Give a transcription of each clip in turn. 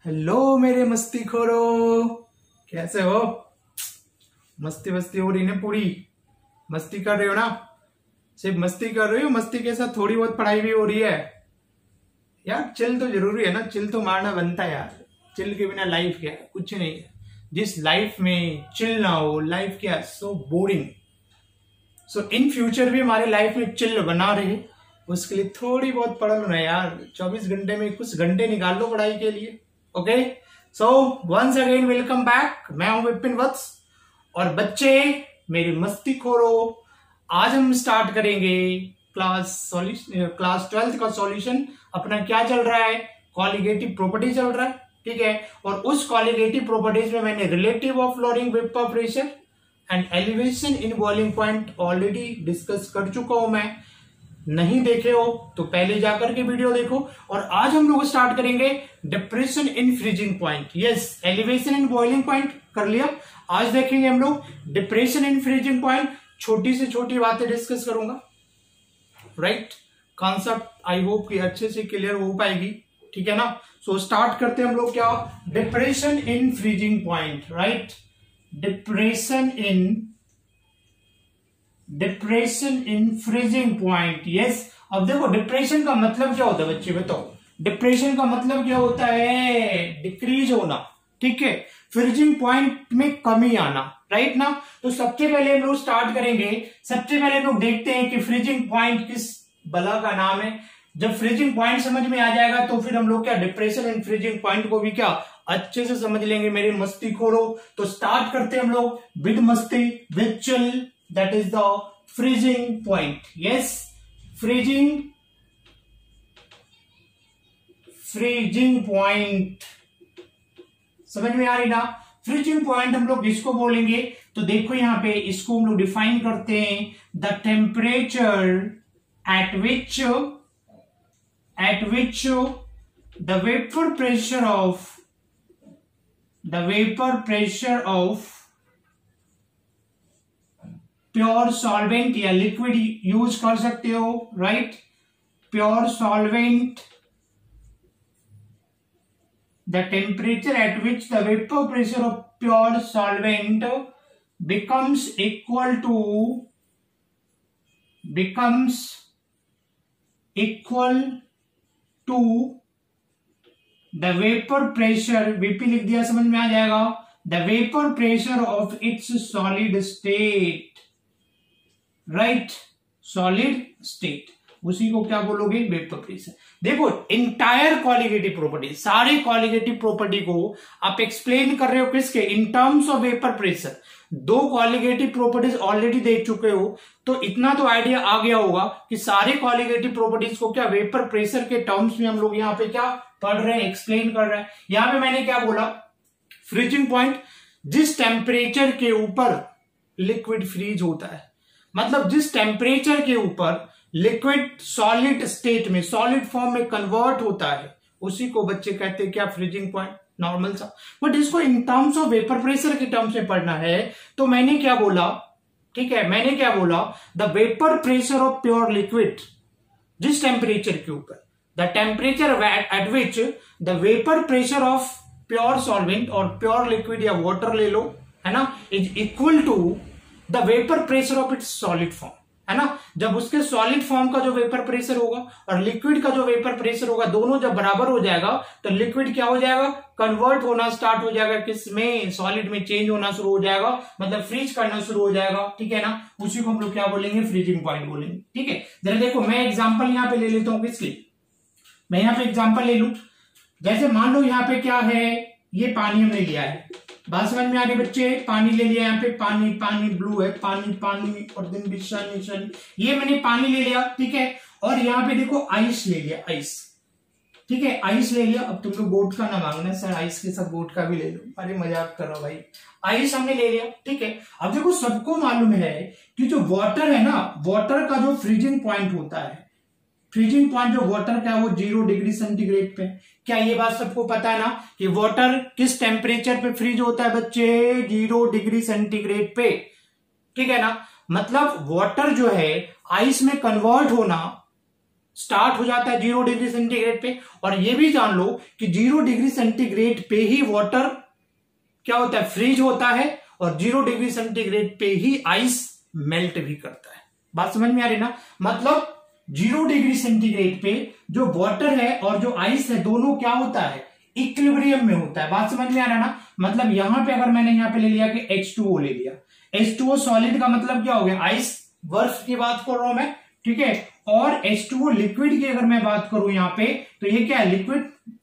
Hello मेरे मस्ती खोरो, कैसे हो? मस्ती मस्ती हो रही ना पूरी? मस्ती कर रहे हो ना? सिर्फ मस्ती कर रहे हो? मस्ती के साथ थोड़ी बहुत पढ़ाई भी हो रही है यार। चिल तो जरूरी है ना, चिल तो मारना बनता है यार। चिल के बिना लाइफ क्या है? कुछ नहीं है। जिस लाइफ में चिल ना हो, लाइफ क्या है? So boring. So in future भी हमारे लाइफ में चिल बना रहे, उसके लिए थोड़ी बहुत पढ़ लो ना यार। 24 घंटे में कुछ घंटे निकाल लो पढ़ाई के लिए। Okay, so once again welcome back. मैं हूं विपिन वत्स और बच्चे मेरी मस्ती खोरो। आज हम स्टार्ट करेंगे क्लास 12th का सॉल्यूशन। अपना क्या चल रहा है? कॉलिगेटिव प्रॉपर्टी चल रहा है, ठीक है। और उस कॉलिगेटिव प्रॉपर्टीज में मैंने relative of flooring vapour pressure and elevation in boiling point already discuss कर चुका हूं। मैं नहीं देखे हो तो पहले जाकर के वीडियो देखो। और आज हम लोग स्टार्ट करेंगे depression in freezing point. Yes, elevation in boiling point कर लिया। आज देखेंगे हम लोग डिप्रेशन इन फ्रीजिंग पॉइंट। छोटी से छोटी बातें डिस्कस करूंगा, राइट। कॉन्सेप्ट आई होप कि अच्छे से क्लियर हो पाएगी, ठीक है ना। सो स्टार्ट करते हैं हम लोग। क्या? Depression in freezing point, right. Depression in freezing point, yes. अब देखो डिप्रेशन का मतलब क्या होता है बच्चे, बताओ। डिप्रेशन का मतलब क्या होता है? डिक्रीज होना, ठीक है। फ्रीजिंग पॉइंट में कमी आना, राइट ना। तो सबसे पहले हम लोग स्टार्ट करेंगे। सबसे पहले हम लोग देखते हैं कि फ्रीजिंग पॉइंट किस बला का नाम है। जब फ्रीजिंग पॉइंट समझ में आ जाएगा तो फिर हम लोग क्या डिप्रेशन इन फ्रीजिंग पॉइंट को भी क्या अच्छे से समझ लेंगे मेरे मस्ती खोरो। तो स्टार्ट करते हैं हम लोग विद मस्ती, with chill, that is the freezing point. Yes, freezing point समझ में आ रही ना? फ्रीजिंग पॉइंट हम लोग इसको बोलेंगे। तो देखो यहां पे इसको हम लोग डिफाइन करते हैं, the temperature at which the vapour pressure of pure solvent या लिक्विड यूज कर सकते हो, right. Pure solvent, the temperature at which the vapour pressure of pure solvent becomes equal to the vapor pressure, VP लिख दिया, समझ में आ जाएगा। The vapour pressure of its solid state, right. Solid state, उसी को क्या बोलोगे? Vapour pressure. देखो इंटायर कॉलिगेटिव प्रॉपर्टी, सारे कॉलिगेटिव प्रॉपर्टी को आप एक्सप्लेन कर रहे हो किसके? In terms of vapour pressure. दो कॉलिगेटिव प्रॉपर्टीज ऑलरेडी देख चुके हो, तो इतना तो आइडिया आ गया होगा कि सारे कॉलिगेटिव प्रॉपर्टीज को क्या वेपर प्रेशर के टर्म्स में हम लोग यहाँ पे क्या पढ़ रहे हैं, एक्सप्लेन कर रहे हैं। यहां पे मैंने क्या बोला? फ्रीजिंग पॉइंट, जिस टेम्परेचर के ऊपर लिक्विड फ्रीज होता है, मतलब जिस टेम्परेचर के ऊपर लिक्विड सॉलिड स्टेट में, सॉलिड फॉर्म में कन्वर्ट होता है, उसी को बच्चे कहते हैं क्या? Freezing point. नॉर्मल सा। बट इसको in terms of vapour pressure के टर्म्स में पढ़ना है, तो मैंने क्या बोला, ठीक है, मैंने क्या बोला? The vapour pressure of pure liquid, जिस टेम्परेचर के ऊपर, the temperature at which the vapour pressure of pure solvent और प्योर लिक्विड या वाटर ले लो, है ना, is equal to the vapour pressure of its solid form, है ना। जब उसके सॉलिड फॉर्म का जो वेपर प्रेशर होगा और लिक्विड का जो वेपर प्रेशर होगा, दोनों जब बराबर हो जाएगा तो लिक्विड क्या हो जाएगा? कन्वर्ट होना स्टार्ट हो जाएगा, किसमें? सॉलिड में चेंज होना शुरू हो जाएगा, मतलब फ्रीज करना शुरू हो जाएगा, ठीक है ना। उसी को हम लोग क्या बोलेंगे? फ्रीजिंग पॉइंट बोलेंगे, ठीक है। जरा देखो मैं एग्जाम्पल यहां पे ले लेता हूं। किसके? मैं यहां पे एग्जाम्पल ले लू। जैसे मान लो यहाँ पे क्या है, ये पानी हमने लिया है। बात समझ में आ रही बच्चे? पानी ले लिया, यहाँ पे पानी, पानी ब्लू है, पानी पानी और दिन भी सन, ये मैंने पानी ले लिया, ठीक है। और यहाँ पे देखो आइस ले लिया, आइस, ठीक है, आइस ले लिया। अब तुम लोग बोट का ना मांगना सर, आइस के साथ बोट का भी ले लो, अरे मजाक कर रहा भाई। आइस हमने ले लिया, ठीक है। अब देखो सबको मालूम है कि जो वाटर है ना, वाटर का जो फ्रीजिंग पॉइंट होता है, फ्रीजिंग पॉइंट जो वाटर का है वो 0 डिग्री सेंटीग्रेड पे। क्या ये बात सबको पता है ना कि वाटर किस टेम्परेचर पे फ्रीज होता है बच्चे? 0 डिग्री सेंटीग्रेड पे, ठीक है ना। मतलब वाटर जो है आइस में कन्वर्ट होना स्टार्ट हो जाता है 0 डिग्री सेंटीग्रेड पे। और ये भी जान लो कि 0 डिग्री सेंटीग्रेड पे ही वाटर क्या होता है, फ्रीज होता है, और 0 डिग्री सेंटीग्रेड पे ही आइस मेल्ट भी करता है। बात समझ में आ रही ना? मतलब 0 डिग्री सेंटीग्रेड पे जो वाटर है और जो आइस है दोनों क्या होता है, इक्विलिब्रियम में होता है। बात समझ में आ रहा है ना? मतलब यहां पे अगर मैंने यहां पे ले लिया कि H2O ले लिया, H2O सॉलिड का मतलब क्या हो गया, आइस, बर्फ की बात कर रहा हूं मैं, ठीक है। और H2O लिक्विड की अगर मैं बात करूं यहां पे, तो ये क्या है, लिक्विड,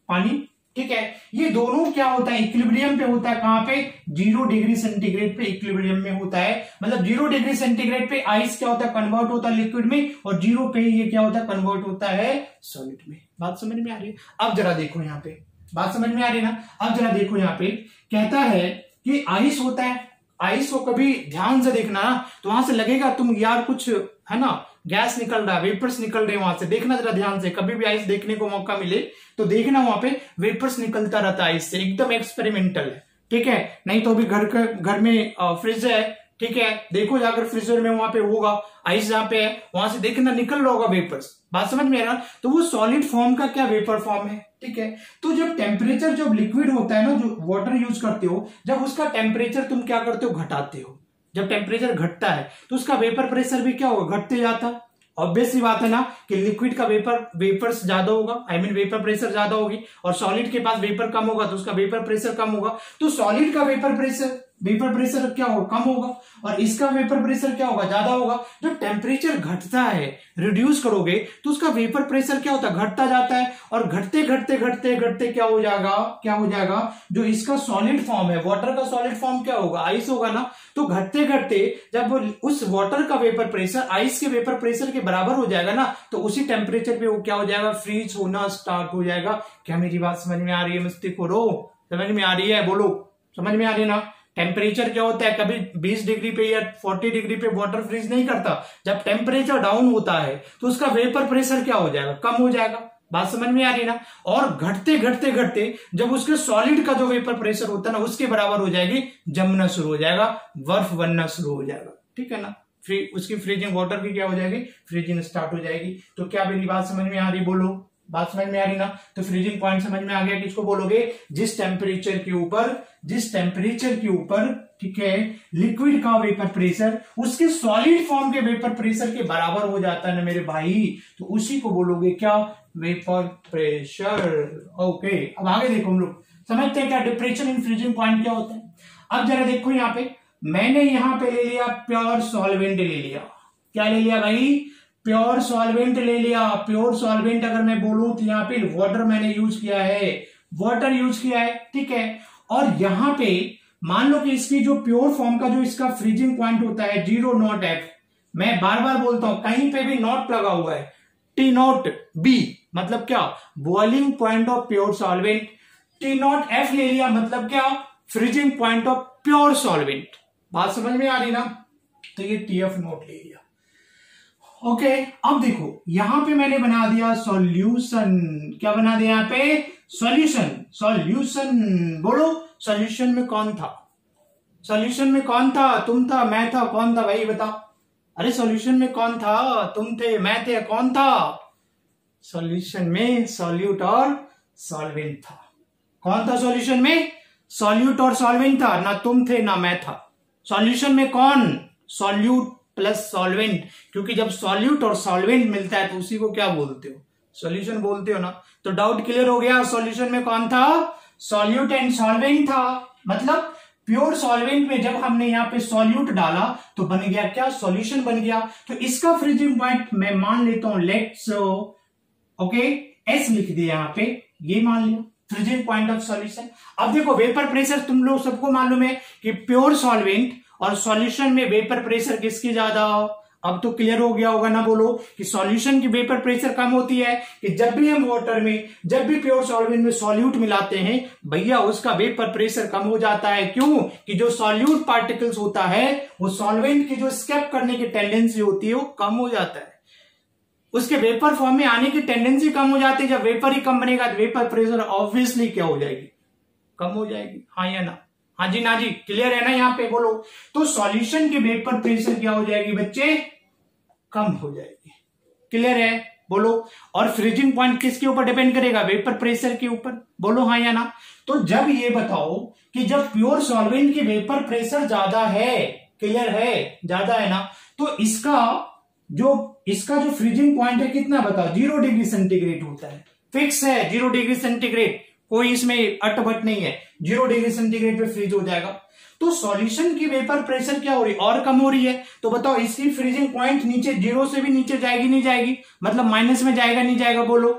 पानी, ठीक है। ये दोनों क्या होता है, इक्विलिब्रियम पे होता है। कहां पे, 0 डिग्री सेंटीग्रेड पे इक्विलिब्रियम में होता है। मतलब 0 डिग्री सेंटीग्रेड पे आइस क्या होता है, कन्वर्ट होता है लिक्विड में, और 0 पे ये क्या होता है, कन्वर्ट होता है सॉलिड में। बात समझ में आ रही है? अब जरा देखो यहाँ पे, बात समझ में आ रही है ना? अब जरा देखो यहाँ पे कहता है कि आइस होता है, आइस को कभी ध्यान से देखना ना, तो वहां से लगेगा तुम यार कुछ है ना, गैस निकल रहा है, वेपर्स निकल रहे हैं वहां से, देखना जरा ध्यान से। कभी भी आइस देखने को मौका मिले तो देखना, वहां पे वेपर्स निकलता रहता है आइस से, एकदम एक्सपेरिमेंटल है, ठीक है। नहीं तो अभी घर में फ्रिज है, ठीक है, देखो जाकर फ्रीजर में, वहां पे होगा आइस, जहां पे है वहां से देखना निकल रहा होगा वेपर्स। बात समझ में आ रहा? तो वो सॉलिड फॉर्म का क्या, वेपर फॉर्म है, ठीक है। तो जब टेम्परेचर, जब लिक्विड होता है ना, जो वाटर यूज करते हो, जब उसका टेम्परेचर तुम क्या करते हो, घटाते हो। जब टेम्परेचर घटता है तो उसका वेपर प्रेशर भी क्या होगा, घटते जाता। ऑब्वियस सी बात है ना कि लिक्विड का वेपर्स ज्यादा होगा, आई मीन वेपर प्रेशर ज्यादा होगी, और सॉलिड के पास वेपर कम होगा तो उसका वेपर प्रेशर कम होगा। तो सॉलिड का वेपर प्रेशर क्या होगा, कम होगा, और इसका वेपर प्रेशर क्या होगा, ज्यादा होगा। जब टेम्परेचर घटता है, रिड्यूस करोगे तो उसका वेपर प्रेशर क्या होता है, घटता जाता है, और घटते घटते घटते घटते क्या हो जाएगा, जो इसका सॉलिड फॉर्म है, वाटर का सॉलिड फॉर्म क्या होगा, आइस होगा ना। तो घटते घटते जब उस वाटर का वेपर प्रेशर आइस के वेपर प्रेशर के बराबर हो जाएगा ना, तो उसी टेम्परेचर पे वो क्या हो जाएगा, फ्रीज होना स्टार्ट हो जाएगा। क्या मेरी बात समझ में आ रही है? मस्ती करो, समझ में आ रही है, बोलो, समझ में आ रही है ना? टेम्परेचर क्या होता है, कभी 20 डिग्री पे या 40 डिग्री पे वाटर फ्रीज नहीं करता। जब टेम्परेचर डाउन होता है तो उसका वेपर प्रेशर क्या हो जाएगा, कम हो जाएगा। बात समझ में आ रही ना? और घटते घटते घटते जब उसके सॉलिड का जो वेपर प्रेशर होता है ना, उसके बराबर हो जाएगी, जमना शुरू हो जाएगा, बर्फ बनना शुरू हो जाएगा, ठीक है ना। उसकी फ्रीजिंग, वाटर की क्या हो जाएगी, फ्रीजिंग स्टार्ट हो जाएगी। तो क्या मेरी बात समझ में आ रही, बोलो, बात समझ में आ रही ना? तो फ्रीजिंग पॉइंट समझ में आ गया, किसको बोलोगे, जिस टेम्परेचर के ऊपर ठीक है, लिक्विड का वेपर प्रेशर उसके सॉलिड फॉर्म के वेपर प्रेशर के बराबर हो जाता है ना मेरे भाई, तो उसी को बोलोगे क्या, वेपर प्रेशर। ओके, अब आगे देखो, हम लोग समझते हैं क्या टेम्परेचर इन फ्रीजिंग पॉइंट क्या होता है। अब जरा देखो यहाँ पे, मैंने यहां पे ले लिया प्योर सॉल्वेंट, ले लिया, क्या ले लिया भाई, प्योर सॉल्वेंट ले लिया। प्योर सॉल्वेंट अगर मैं बोलूं तो यहाँ पे वाटर मैंने यूज किया है, वाटर यूज किया है, ठीक है। और यहां पे मान लो कि इसकी जो प्योर फॉर्म का जो इसका फ्रीजिंग पॉइंट होता है 0 नॉट F, मैं बार बार बोलता हूं, कहीं पे भी नॉट लगा हुआ है, T नॉट B, मतलब क्या, boiling point of pure solvent. T not F ले लिया, मतलब क्या, freezing point of pure solvent. बात समझ में आ रही ना? तो ये TF नोट ले लिया। ओके, अब देखो यहां पे मैंने बना दिया सॉल्यूशन, क्या बना दिया यहाँ पे, सॉल्यूशन। बोलो, सॉल्यूशन में कौन था, सॉल्यूशन में कौन था, तुम था, मैं था, कौन था भाई बताओ। अरे सॉल्यूशन में कौन था, तुम थे, मैं थे, कौन था, सॉल्यूशन में सॉल्यूट और सॉल्वेंट था। कौन था सॉल्यूशन में, सॉल्यूट और सॉल्वेंट था, ना तुम थे ना मैं था। सॉल्यूशन में कौन, सॉल्यूट प्लस सॉल्वेंट, क्योंकि जब सॉल्यूट और सॉल्वेंट मिलता है तो उसी को क्या बोलते हो, सॉल्यूशन बोलते हो ना। तो डाउट क्लियर हो गया, सॉल्यूशन में कौन था, सॉल्यूट एंड सॉल्वेंट था। मतलब प्योर सॉल्वेंट में जब हमने यहाँ पे सॉल्यूट डाला तो बन गया क्या, सॉल्यूशन बन गया। तो इसका फ्रीजिंग पॉइंट मैं मान लेता हूं, लेट्स ओके एस लिख दिया यहाँ पे, ये मान लिया फ्रीजिंग पॉइंट ऑफ सॉल्यूशन। अब देखो वेपर प्रेशर तुम लोग सबको मालूम है कि प्योर सॉल्वेंट और सॉल्यूशन में वेपर प्रेशर किसकी ज्यादा, अब तो क्लियर हो गया होगा ना, बोलो कि सॉल्यूशन की वेपर प्रेशर कम होती है, कि जब भी हम वाटर में, जब भी प्योर सॉल्वेंट में सॉल्यूट मिलाते हैं भैया उसका वेपर प्रेशर कम हो जाता है। क्यों, कि जो सॉल्यूट पार्टिकल्स होता है वो सॉल्वेंट की जो एस्केप करने की टेंडेंसी होती है वो कम हो जाता है, उसके वेपर फॉर्म में आने की टेंडेंसी कम हो जाती है। जब वेपर ही कम बनेगा तो वेपर प्रेशर ऑब्वियसली क्या हो जाएगी, कम हो जाएगी, हाँ या ना, हाँ जी ना जी, क्लियर है ना यहाँ पे, बोलो। तो सॉल्यूशन की वेपर प्रेशर क्या हो जाएगी बच्चे, कम हो जाएगी, क्लियर है। बोलो। और फ्रीजिंग पॉइंट किसके ऊपर डिपेंड करेगा? वेपर प्रेशर के ऊपर, बोलो हाँ या ना। तो जब ये बताओ कि जब प्योर सॉल्वेंट की वेपर प्रेशर ज्यादा है, क्लियर है, ज्यादा है ना, तो इसका जो फ्रीजिंग पॉइंट है कितना बताओ? 0 डिग्री सेंटीग्रेड होता है, फिक्स है 0 डिग्री सेंटीग्रेड, कोई इसमें अटबट नहीं है, 0 डिग्री सेंटीग्रेड पे फ्रीज हो जाएगा। तो सॉल्यूशन की वेपर प्रेशर क्या हो रही है? और कम हो रही है। तो बताओ इसकी फ्रीजिंग पॉइंट नीचे 0 से भी नीचे जाएगी नहीं जाएगी? मतलब माइनस में जाएगा नहीं जाएगा? बोलो,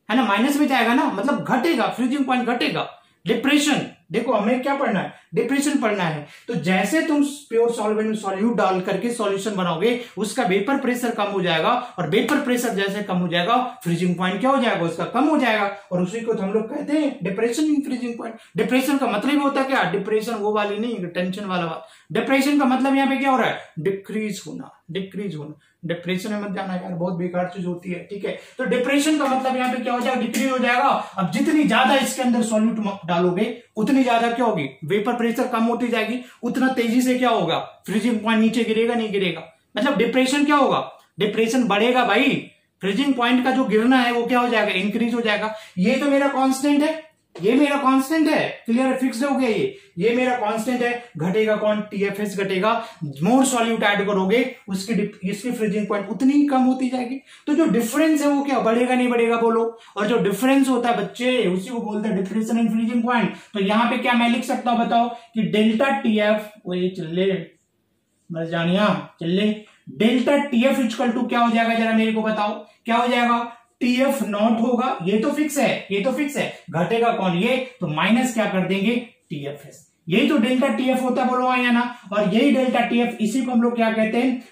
है ना, माइनस में जाएगा ना, मतलब घटेगा, फ्रीजिंग पॉइंट घटेगा। डिप्रेशन, देखो हमें क्या पढ़ना है? डिप्रेशन पढ़ना है। तो जैसे तुम प्योर सॉल्वेंट में सॉल्यूट डाल करके सॉल्यूशन बनाओगे, उसका वेपर प्रेशर कम हो जाएगा, और वेपर प्रेशर जैसे कम हो जाएगा, फ्रीजिंग पॉइंट क्या हो जाएगा? उसका कम हो जाएगा, और उसी को हम लोग कहते हैं depression in freezing point. Depression का मतलब होता है क्या? डिप्रेशन वो वाली नहीं, टेंशन वाला बात। डिप्रेशन का मतलब यहाँ पे क्या हो रहा है? डिक्रीज होना, डिक्रीज होना। डिप्रेशन में मत जाना यार, बहुत बेकार चीज होती है, ठीक है। तो डिप्रेशन का मतलब यहाँ पे क्या हो जाएगा? डिक्रीज हो जाएगा। अब जितनी ज्यादा इसके अंदर सॉल्यूट डालोगे, उतनी ज्यादा क्या होगी? वेपर प्रेशर कम होती जाएगी, उतना तेजी से क्या होगा? फ्रीजिंग पॉइंट नीचे गिरेगा नहीं गिरेगा? मतलब डिप्रेशन क्या होगा? डिप्रेशन बढ़ेगा भाई। फ्रीजिंग पॉइंट का जो गिरना है वो क्या हो जाएगा? इंक्रीज हो जाएगा। ये तो मेरा कांस्टेंट है, ये मेरा कांस्टेंट है, क्लियर है, फिक्स हो गया ये मेरा कांस्टेंट है। घटेगा कौन? टीएफएस घटेगा। मोर सॉल्यूट ऐड करोगे, इसकी फ्रीजिंग पॉइंट उतनी ही कम होती जाएगी। तो जो डिफरेंस है वो क्या बढ़ेगा नहीं बढ़ेगा? बोलो। और जो डिफरेंस होता है बच्चे, उसी को बोलते हैं डिप्रेशन एंड फ्रीजिंग पॉइंट। तो यहां पे क्या मैं लिख सकता हूं बताओ? कि डेल्टा टीएफ, वो चले बस जानिया चले, डेल्टा टीएफ इक्वल टू क्या हो जाएगा? जरा मेरे को बताओ, क्या हो जाएगा? टीएफ नॉट होगा, ये तो फिक्स है, ये तो फिक्स है। घटेगा कौन? ये, तो माइनस क्या कर देंगे? टीएफएस। यही तो डेल्टा टीएफ होता है, बोलो हाँ या ना। और यही डेल्टा टीएफ, इसी को हम लोग क्या कहते हैं?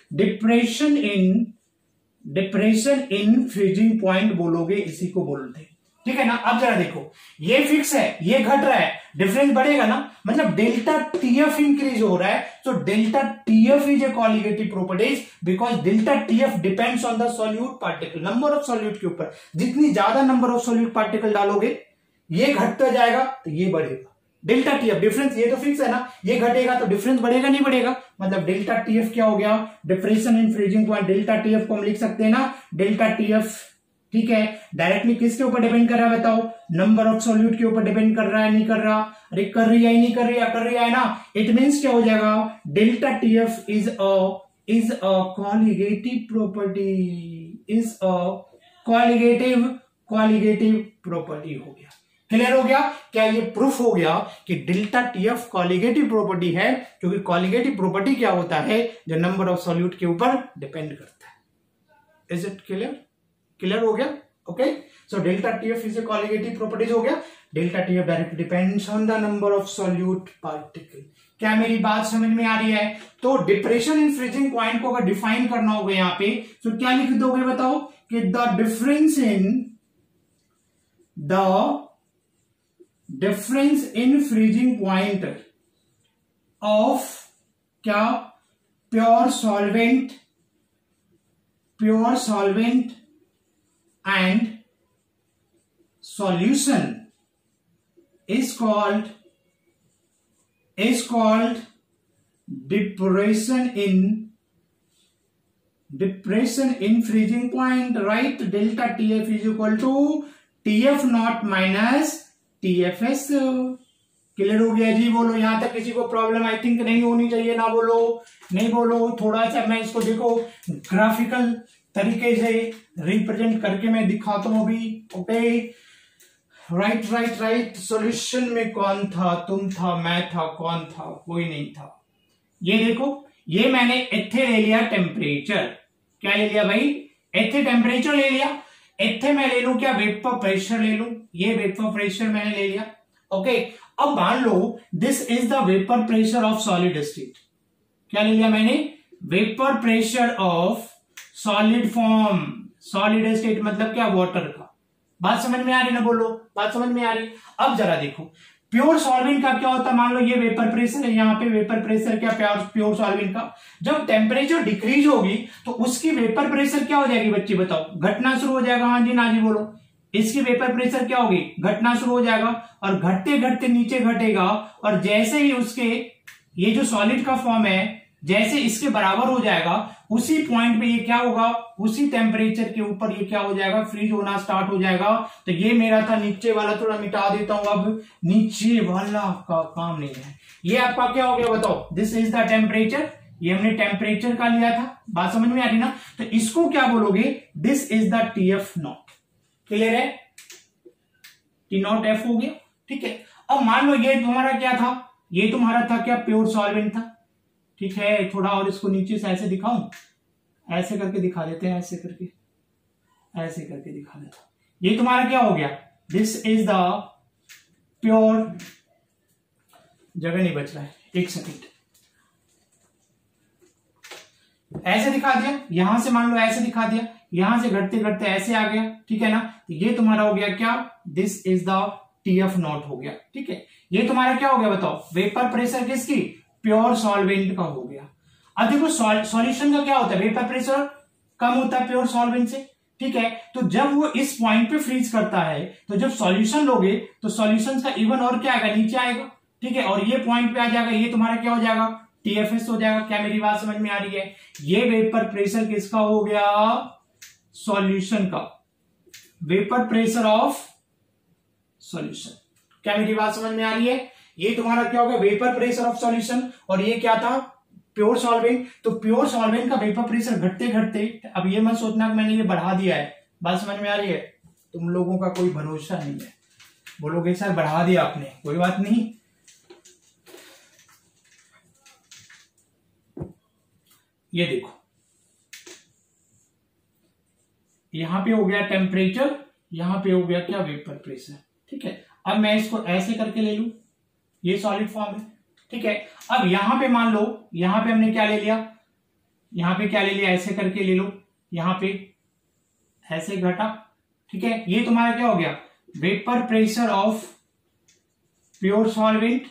डिप्रेशन इन फ्रीजिंग पॉइंट बोलोगे, इसी को बोलते हैं, ठीक है ना। अब जरा देखो, ये फिक्स है, ये घट रहा है, डिफरेंस बढ़ेगा ना, मतलब डेल्टा टीएफ इंक्रीज हो रहा है। तो delta TF is a colligative properties, because delta TF depends on the solute particle, number of solute के ऊपर। जितनी ज्यादा नंबर ऑफ सॉल्यूट पार्टिकल डालोगे, ये घटता जाएगा तो ये बढ़ेगा। डेल्टा टीएफ डिफरेंस, ये तो फिक्स है ना, ये घटेगा तो डिफरेंस बढ़ेगा नहीं बढ़ेगा? मतलब डेल्टा टीएफ क्या हो गया? Depression in freezing point. Delta TF को हम लिख सकते हैं ना, डेल्टा टीएफ, ठीक है। डायरेक्टली किसके ऊपर डिपेंड कर रहा है बताओ? नंबर ऑफ सॉल्यूट के ऊपर डिपेंड कर रहा है, नहीं कर रहा? अरे कर रही है, नहीं कर रही है? कर रही है ना। इट मींस क्या हो जाएगा? Delta TF is a colligative property, is a colligative property हो गया। क्लियर हो गया? क्या ये प्रूफ हो गया कि डेल्टा टीएफ कॉलिगेटिव प्रॉपर्टी है? क्योंकि कॉलिगेटिव प्रॉपर्टी क्या होता है? जो नंबर ऑफ सॉल्यूट के ऊपर डिपेंड करता है। Is it clear? क्लियर हो गया? Okay, so delta TF is a colligative properties हो गया। Delta TF directly depends on the number of solute particle. क्या मेरी बात समझ में आ रही है? तो डिप्रेशन इन फ्रीजिंग पॉइंट को अगर डिफाइन करना होगा यहाँ पे, तो क्या लिख दोगे बताओ? कि the difference in freezing point of क्या? Pure solvent and solution is called depression in freezing point, right? Delta TF is equal to TF naught minus TFS। Clear हो गया जी? बोलो, यहां तक किसी को प्रॉब्लम आई थिंक नहीं होनी चाहिए ना? बोलो, नहीं बोलो। थोड़ा सा मैं इसको देखो ग्राफिकल तरीके से रिप्रेजेंट करके मैं दिखाता हूं अभी। Okay, right. सॉल्यूशन में कौन था? तुम था, मैं था, कौन था? कोई नहीं था। ये देखो, ये मैंने इथे ले लिया टेम्परेचर। क्या ले लिया भाई? इथे टेम्परेचर ले लिया। इथे मैं ले लूं क्या? वेपर प्रेशर ले लूं। ये वेपर प्रेशर मैंने ले लिया। ओके, अब मान लो this is the vapour pressure of solid state. क्या ले लिया मैंने? Vapour pressure of solid form. Solid state मतलब क्या? वाटर का। बात समझ में आ रही ना? बोलो, बात समझ में आ रही? अब जरा देखो, प्योर सॉल्वेंट का क्या होता है? मान लो ये वेपर प्रेशर है, यहाँ पे वेपर प्रेशर क्या? प्योर सॉल्वेंट का जब टेम्परेचर डिक्रीज होगी तो उसकी वेपर प्रेशर क्या हो जाएगी बच्चे बताओ? घटना शुरू हो जाएगा। हाँ जी ना जी बोलो। इसकी वेपर प्रेशर क्या होगी? घटना शुरू हो जाएगा, और घटते घटते नीचे घटेगा, और जैसे ही उसके ये जो सॉलिड का फॉर्म है जैसे इसके बराबर हो जाएगा, उसी पॉइंट पे ये क्या होगा, उसी टेम्परेचर के ऊपर ये क्या हो जाएगा, फ्रीज होना स्टार्ट हो जाएगा। तो ये मेरा था नीचे वाला, थोड़ा मिटा देता हूं। अब नीचे वाला का काम नहीं है, ये आपका क्या हो गया बताओ, दिस इज द टेम्परेचर। ये हमने टेम्परेचर का लिया था, बात समझ में आ रही ना। तो इसको क्या बोलोगे, this is the TF not. Clear है, T नॉट F हो गया, ठीक है। अब मान लो ये तुम्हारा क्या था, ये तुम्हारा था क्या, प्योर सॉल्वेंट था, ठीक है। थोड़ा और इसको नीचे से ऐसे दिखाऊं, ऐसे करके दिखा देते हैं, ऐसे करके दिखा देता हूं। ये तुम्हारा क्या हो गया, दिस इज द प्योर, जगह नहीं बच रहा है, एक सेकेंड, ऐसे दिखा दिया, यहां से मान लो ऐसे दिखा दिया, यहां से घटते घटते ऐसे आ गया, ठीक है ना। तो ये तुम्हारा हो गया क्या, this is the TF not हो गया, ठीक है। ये तुम्हारा क्या हो गया बताओ, वेपर प्रेशर किसकी, प्योर सॉल्वेंट का हो गया। अब देखो सॉल्यूशन का क्या होता है, वेपर प्रेशर कम होता है प्योर सॉल्वेंट से, ठीक है। तो जब वो इस पॉइंट पे फ्रीज करता है, तो जब सॉल्यूशन लोगे तो सॉल्यूशन का इवन और क्या आएगा, नीचे आएगा, ठीक है। और ये पॉइंट पे आ जाएगा, ये तुम्हारा क्या हो जाएगा, TFS हो जाएगा। क्या मेरी बात समझ में आ रही है, ये वेपर प्रेशर किसका हो गया, सॉल्यूशन का, वेपर प्रेशर ऑफ सॉल्यूशन। क्या मेरी बात समझ में आ रही है, ये तुम्हारा क्या हो गया, वेपर प्रेशर ऑफ सॉल्यूशन, और ये क्या था, प्योर सॉल्वेंट। तो प्योर सॉल्वेंट का वेपर प्रेशर घटते घटते, अब ये मत सोचना कि मैंने ये बढ़ा दिया है, बात समझ में आ रही है, तुम लोगों का कोई भरोसा नहीं है, बोलोगे सर बढ़ा दिया आपने, कोई बात नहीं। ये देखो, यहां पे हो गया टेम्परेचर, यहां पे हो गया क्या, वेपर प्रेशर, ठीक है। अब मैं इसको ऐसे करके ले लूं, ये सॉलिड फॉर्म है, ठीक है। अब यहां पे मान लो, यहां पे हमने क्या ले लिया, यहां पे क्या ले लिया, ऐसे करके ले लो, यहां पे ऐसे घटा, ठीक है। ये तुम्हारा क्या हो गया, vapour pressure of pure solvent.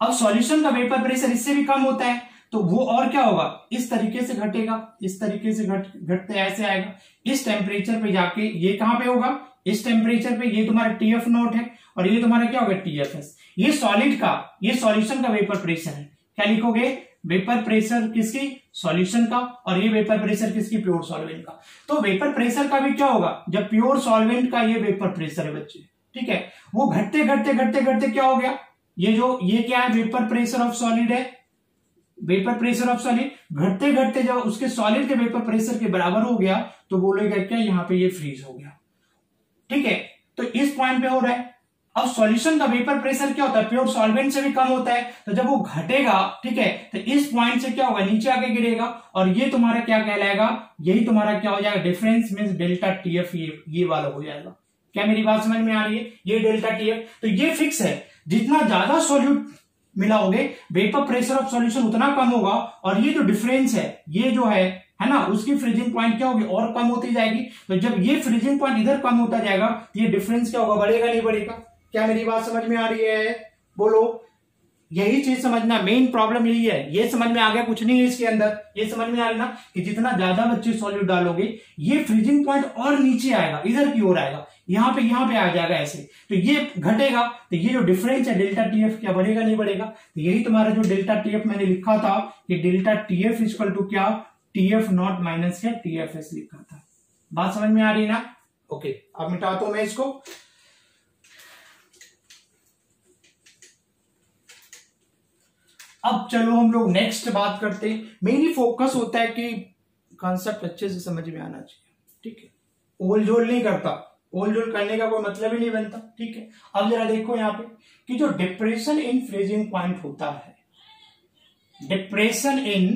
अब सॉल्यूशन का वेपर प्रेशर इससे भी कम होता है, तो वो और क्या होगा, इस तरीके से घटेगा, इस तरीके से घटते ऐसे आएगा, इस टेम्परेचर पे जाके ये कहां पे होगा, इस टेम्परेचर पे, ये तुम्हारा TF नॉट है, और ये तुम्हारा क्या होगा, TFS। ये सॉलिड का, ये सॉल्यूशन का वेपर प्रेशर है। क्या लिखोगे, वेपर प्रेशर किसकी, सॉल्यूशन का, और ये वेपर प्रेशर किसकी, प्योर सॉल्वेंट का। तो वेपर प्रेशर का भी क्या होगा, जब प्योर सॉल्वेंट का ये वेपर प्रेशर है बच्चे, ठीक है, वो घटते घटते घटते घटते क्या हो गया, ये क्या है, वेपर प्रेशर ऑफ सॉलिड है, वेपर प्रेशर ऑफ सॉलिड। घटते घटते जब उसके सॉलिड के वेपर प्रेशर के बराबर हो गया, तो बोलेगा क्या, यहां पे ये फ्रीज हो गया, ठीक है। तो इस पॉइंट पे हो रहा है। अब सॉल्यूशन का वेपर प्रेशर क्या होता है, प्योर सॉल्वेंट से भी कम होता है, तो जब वो घटेगा, ठीक है, तो इस पॉइंट से क्या होगा, नीचे आके गिरेगा, और ये तुम्हारा क्या कहलाएगा, यही तुम्हारा क्या हो जाएगा, डिफरेंस मींस डेल्टा TF, ये वाला हो जाएगा। क्या मेरी बात समझ में आ रही है, ये डेल्टा TF। तो ये फिक्स है, जितना ज्यादा सॉल्यूट मिलाओगे, वेपर प्रेशर ऑफ सॉल्यूशन उतना कम होगा, और ये जो डिफरेंस है, ये जो है ना, उसकी फ्रीजिंग पॉइंट क्या होगी, और कम होती जाएगी। तो जब ये फ्रीजिंग पॉइंट इधर कम होता जाएगा, तो ये डिफरेंस क्या होगा, बढ़ेगा नहीं बढ़ेगा। क्या मेरी बात समझ में आ रही है, बोलो। यही चीज समझना, मेन प्रॉब्लम यही है। ये समझ में आ गया, कुछ नहीं है इसके अंदर। ये समझ में आ रहा ना कि जितना ज्यादा बच्चे सॉल्यूट डालोगे, ये फ्रीजिंग पॉइंट और नीचे आएगा, इधर की ओर आएगा, यहाँ पे आ जाएगा ऐसे। तो ये घटेगा, तो ये जो डिफरेंस है डेल्टा TF, क्या बढ़ेगा नहीं बढ़ेगा। तो यही तुम्हारा जो डेल्टा TF मैंने लिखा था कि डेल्टा TF इक्वल टू क्या, TF नॉट माइनस क्या, TFS लिखा था। बात समझ में आ रही ना, ओके। अब मिटाता हूं मैं इसको। अब चलो हम लोग नेक्स्ट बात करते हैं। मेरी फोकस होता है कि कॉन्सेप्ट अच्छे से समझ में आना चाहिए, ठीक है। ओल जोल नहीं करता, ओल जोल करने का कोई मतलब ही नहीं बनता, ठीक है। अब जरा देखो यहाँ पे कि जो डिप्रेशन इन फ्रीजिंग पॉइंट होता है, depression in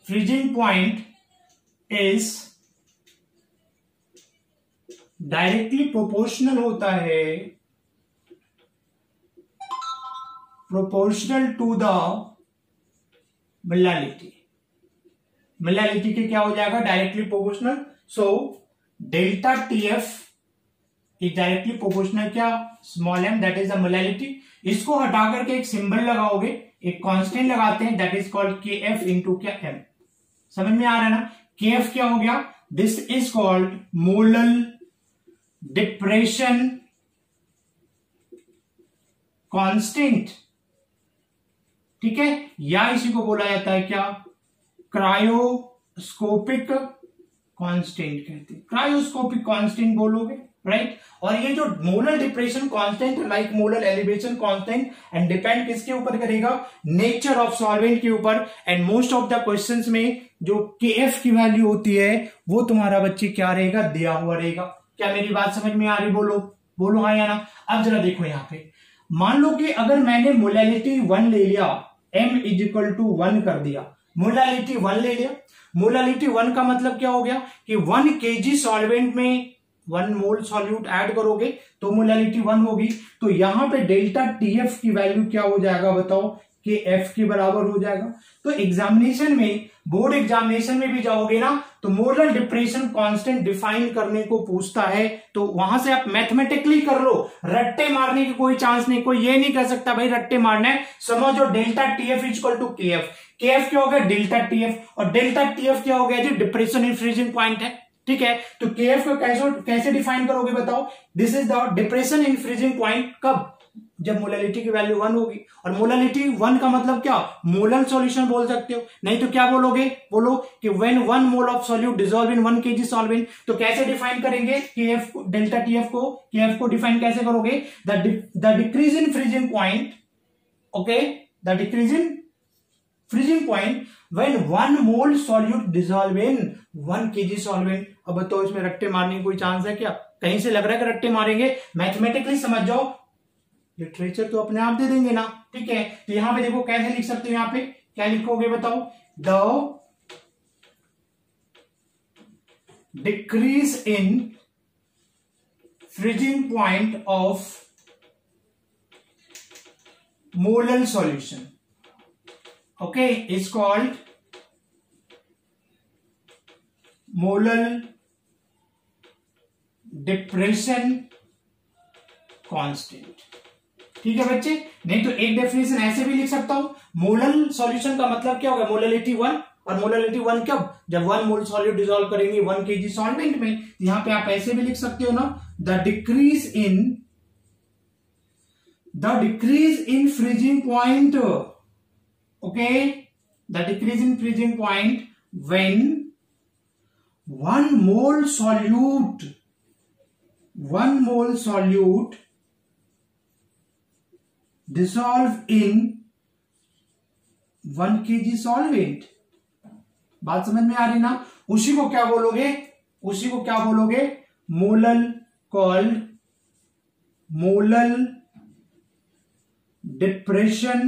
freezing point is directly proportional होता है, proportional to the molality. Molality के क्या हो जाएगा, directly proportional. So delta TF is directly proportional क्या, small m, that is the molality. इसको हटा करके एक सिंबल लगाओगे, एक कांस्टेंट लगाते हैं, that is called KF into क्या, m। समझ में आ रहा है ना, KF क्या हो गया, this is called molal depression constant, ठीक है, या इसी को बोला जाता है क्या, क्रायोस्कोपिक कांस्टेंट कहते हैं, क्रायोस्कोपिक कांस्टेंट बोलोगे, राइट। और ये जो molar depression constant like molar elevation constant and depend किसके ऊपर करेगा, नेचर ऑफ सॉल्वेंट के ऊपर। And most of the questions में जो KF की वैल्यू होती है वो तुम्हारा बच्चे क्या रहेगा, दिया हुआ रहेगा। क्या मेरी बात समझ में आ रही, बोलो बोलो हाँ या ना। अब जरा देखो यहाँ पे, मान लो कि अगर मैंने मोलैलिटी 1 ले लिया, M = 1 कर दिया, मोलैलिटी 1 ले लिया। मोलैलिटी 1 का मतलब क्या हो गया कि 1 kg सॉल्वेंट में 1 मोल सॉल्यूट ऐड करोगे तो मोलैलिटी 1 होगी। तो यहां पे डेल्टा TF की वैल्यू क्या हो जाएगा बताओ, KF के बराबर हो जाएगा। तो एग्जामिनेशन में, बोर्ड एग्जामिनेशन में भी जाओगे ना तो मोलर डिप्रेशन कांस्टेंट डिफाइन करने को पूछता है, तो वहां से आप मैथमेटिकली कर लो, रट्टे मारने की कोई चांस नहीं। कोई ये नहीं कह सकता भाई रट्टे मारना है। समझो डेल्टा TF = KF। KF क्या हो गया, डेल्टा TF, और डेल्टा TF क्या हो गया जी, डिप्रेशन इन फ्रीजिंग पॉइंट है, ठीक है। तो KF को कैसे डिफाइन करोगे बताओ, this is the depression in freezing point. कब, जब मोलैलिटी की वैल्यू 1 होगी। और मोलैलिटी 1 का मतलब क्या, मोलर सॉल्यूशन बोल सकते हो, नहीं तो क्या बोलोगे, बोलो कि when 1 mole of solute dissolve in 1 kg solvent. तो कैसे डिफाइन करेंगे KF को, डेल्टा TF को, KF को डिफाइन कैसे करोगे, the decrease in freezing point, okay, the decrease in freezing point when 1 mole solute dissolve in 1 kg solvent. अब बताओ इसमें रट्टे मारने की कोई चांस है क्या, कहीं से लग रहा है कि रट्टे मारेंगे, मैथमेटिकली समझ जाओ, लिटरेचर तो अपने आप दे देंगे ना, ठीक है। तो यहां पे देखो कैसे लिख सकते हो, यहां पे क्या लिखोगे बताओ, the decrease in freezing point of molar solution, okay, is called molar depression constant, ठीक है बच्चे। नहीं तो एक डेफिनेशन ऐसे भी लिख सकता हूं, मोलर सॉल्यूशन का मतलब क्या होगा, मोलैलिटी 1, और मोलैलिटी 1 कब, जब 1 मोल सॉल्यूट डिसॉल्व करेंगे 1 kg सॉल्वेंट में। यहां पे आप ऐसे भी लिख सकते हो ना, the decrease in freezing point, okay, the decrease in freezing point when 1 mole solute dissolve in 1 kg solvent. बात समझ में आ रही ना। उसी को क्या बोलोगे, मोलर डिप्रेशन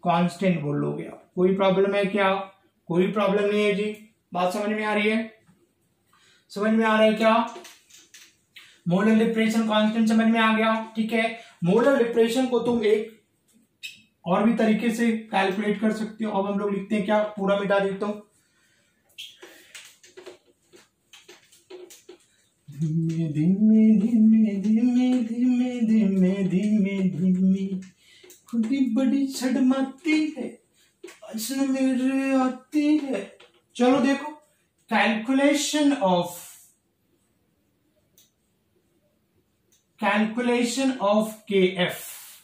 कांस्टेंट बोलोगे आप। कोई प्रॉब्लम है क्या, कोई प्रॉब्लम नहीं है जी, बात समझ में आ रही है, समझ में आ रहा है क्या, मोलर डिप्रेशन कांस्टेंट समझ में आ गया, ठीक है। मोलर डिप्रेशन को तुम एक और भी तरीके से कैलकुलेट कर सकते हो। अब हम लोग लिखते हैं क्या, पूरा मिटा देता हूं, धीमे धीमे धीमे धीमे धीमे धीमे धीमे धीमे खुदी बड़ी छड़माती है, असर मेरे आती है। चलो देखो, कैलकुलेशन ऑफ KF,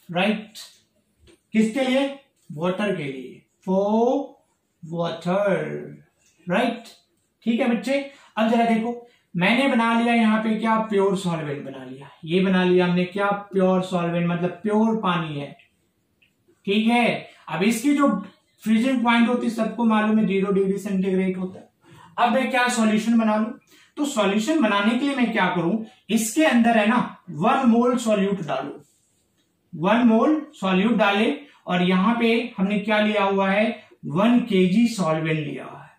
राइट, किसके लिए, वाटर के लिए, फॉर वाटर, राइट, ठीक है बच्चे। अब जरा देखो, मैंने बना लिया यहाँ पे क्या, प्योर सॉल्वेंट बना लिया, ये बना लिया हमने क्या, प्योर सॉल्वेंट, मतलब प्योर पानी है, ठीक है। अब इसकी जो फ्रीजिंग पॉइंट होती है सबको मालूम है 0 डिग्री सेंटीग्रेड होता है। अब मैं क्या सॉल्यूशन बना लूं, तो सॉल्यूशन बनाने के लिए मैं क्या करूं, इसके अंदर है ना 1 मोल सॉल्यूट डालू, 1 मोल सॉल्यूट डाले, और यहां पे हमने क्या लिया हुआ है, 1 kg सॉल्वेंट लिया है।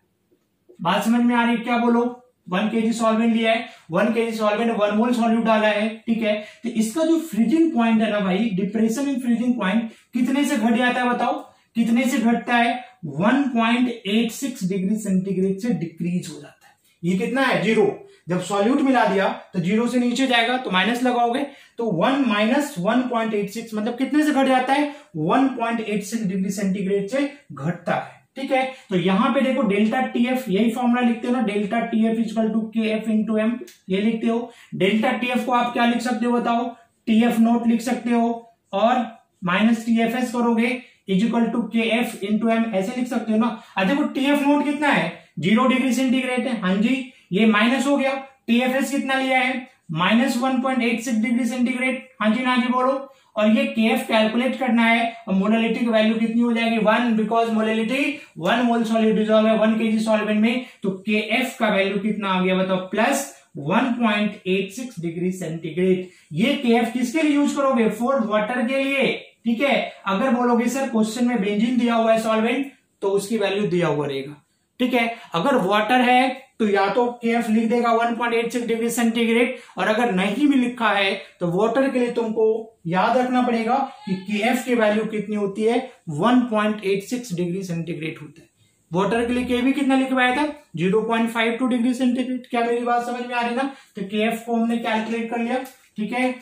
बात समझ में आ रही है क्या, बोलो, 1 kg सॉल्वेंट लिया है, 1 kg सॉल्वेंट 1 मोल सॉल्यूट डाला है, ठीक है। तो इसका जो फ्रीजिंग पॉइंट है ना भाई, डिप्रेशन इन फ्रीजिंग पॉइंट कितने से घट जाता है बताओ, कितने से घटता है, 1.86 डिग्री सेंटीग्रेड से डिक्रीज हो जाता है। ये कितना है, 0। जब सॉल्यूट मिला दिया तो 0 से नीचे जाएगा तो माइनस लगाओगे, तो 1 माइनस 1.86 मतलब कितने से घट जाता है, 1.86 डिग्री सेंटीग्रेड से घटता है, ठीक है। तो यहां पे देखो डेल्टा TF, यही फॉर्मूला लिखते हो ना, डेल्टा TF = KF × M, ये लिखते हो। डेल्टा TF को आप क्या लिख सकते हो बताओ, TF नोट लिख सकते हो, और माइनस TFS करोगे, इज इक्वल टू के एफ इंटू एम, ऐसे लिख सकते हो ना। अच्छा देखो TF नोट कितना है, 0 डिग्री सेंटीग्रेड है, हाँ जी, ये माइनस हो गया। TFS कितना लिया है, -1.86 डिग्री सेंटीग्रेड, हाँ जी ना जी बोलो। और ये KF कैलकुलेट करना है, और मोलालिटी की वैल्यू कितनी हो जाएगी 1, because molality 1 mole solid dissolve है 1 kg सॉल्वेंट में, तो KF का वैल्यू कितना आ गया बताओ, प्लस 1.86 डिग्री सेंटीग्रेड। ये KF किसके लिए यूज करोगे, फॉर वाटर के लिए, ठीक है। अगर बोलोगे सर क्वेश्चन में बेंजीन दिया हुआ है सॉल्वेंट, तो उसकी वैल्यू दिया हुआ रहेगा, ठीक है। अगर वाटर है तो या तो KF लिख देगा 1.86 डिग्री सेंटीग्रेड, और अगर नहीं भी लिखा है तो वाटर के लिए तुमको याद रखना पड़ेगा कि KF की वैल्यू कितनी होती है, 1.86 डिग्री सेंटीग्रेड होता है। वाटर के लिए KB कितना लिखवाया था, 0.52 डिग्री सेंटीग्रेड। क्या मेरी बात समझ में आ रही ना। तो KF को हमने कैलकुलेट कर लिया, ठीक है।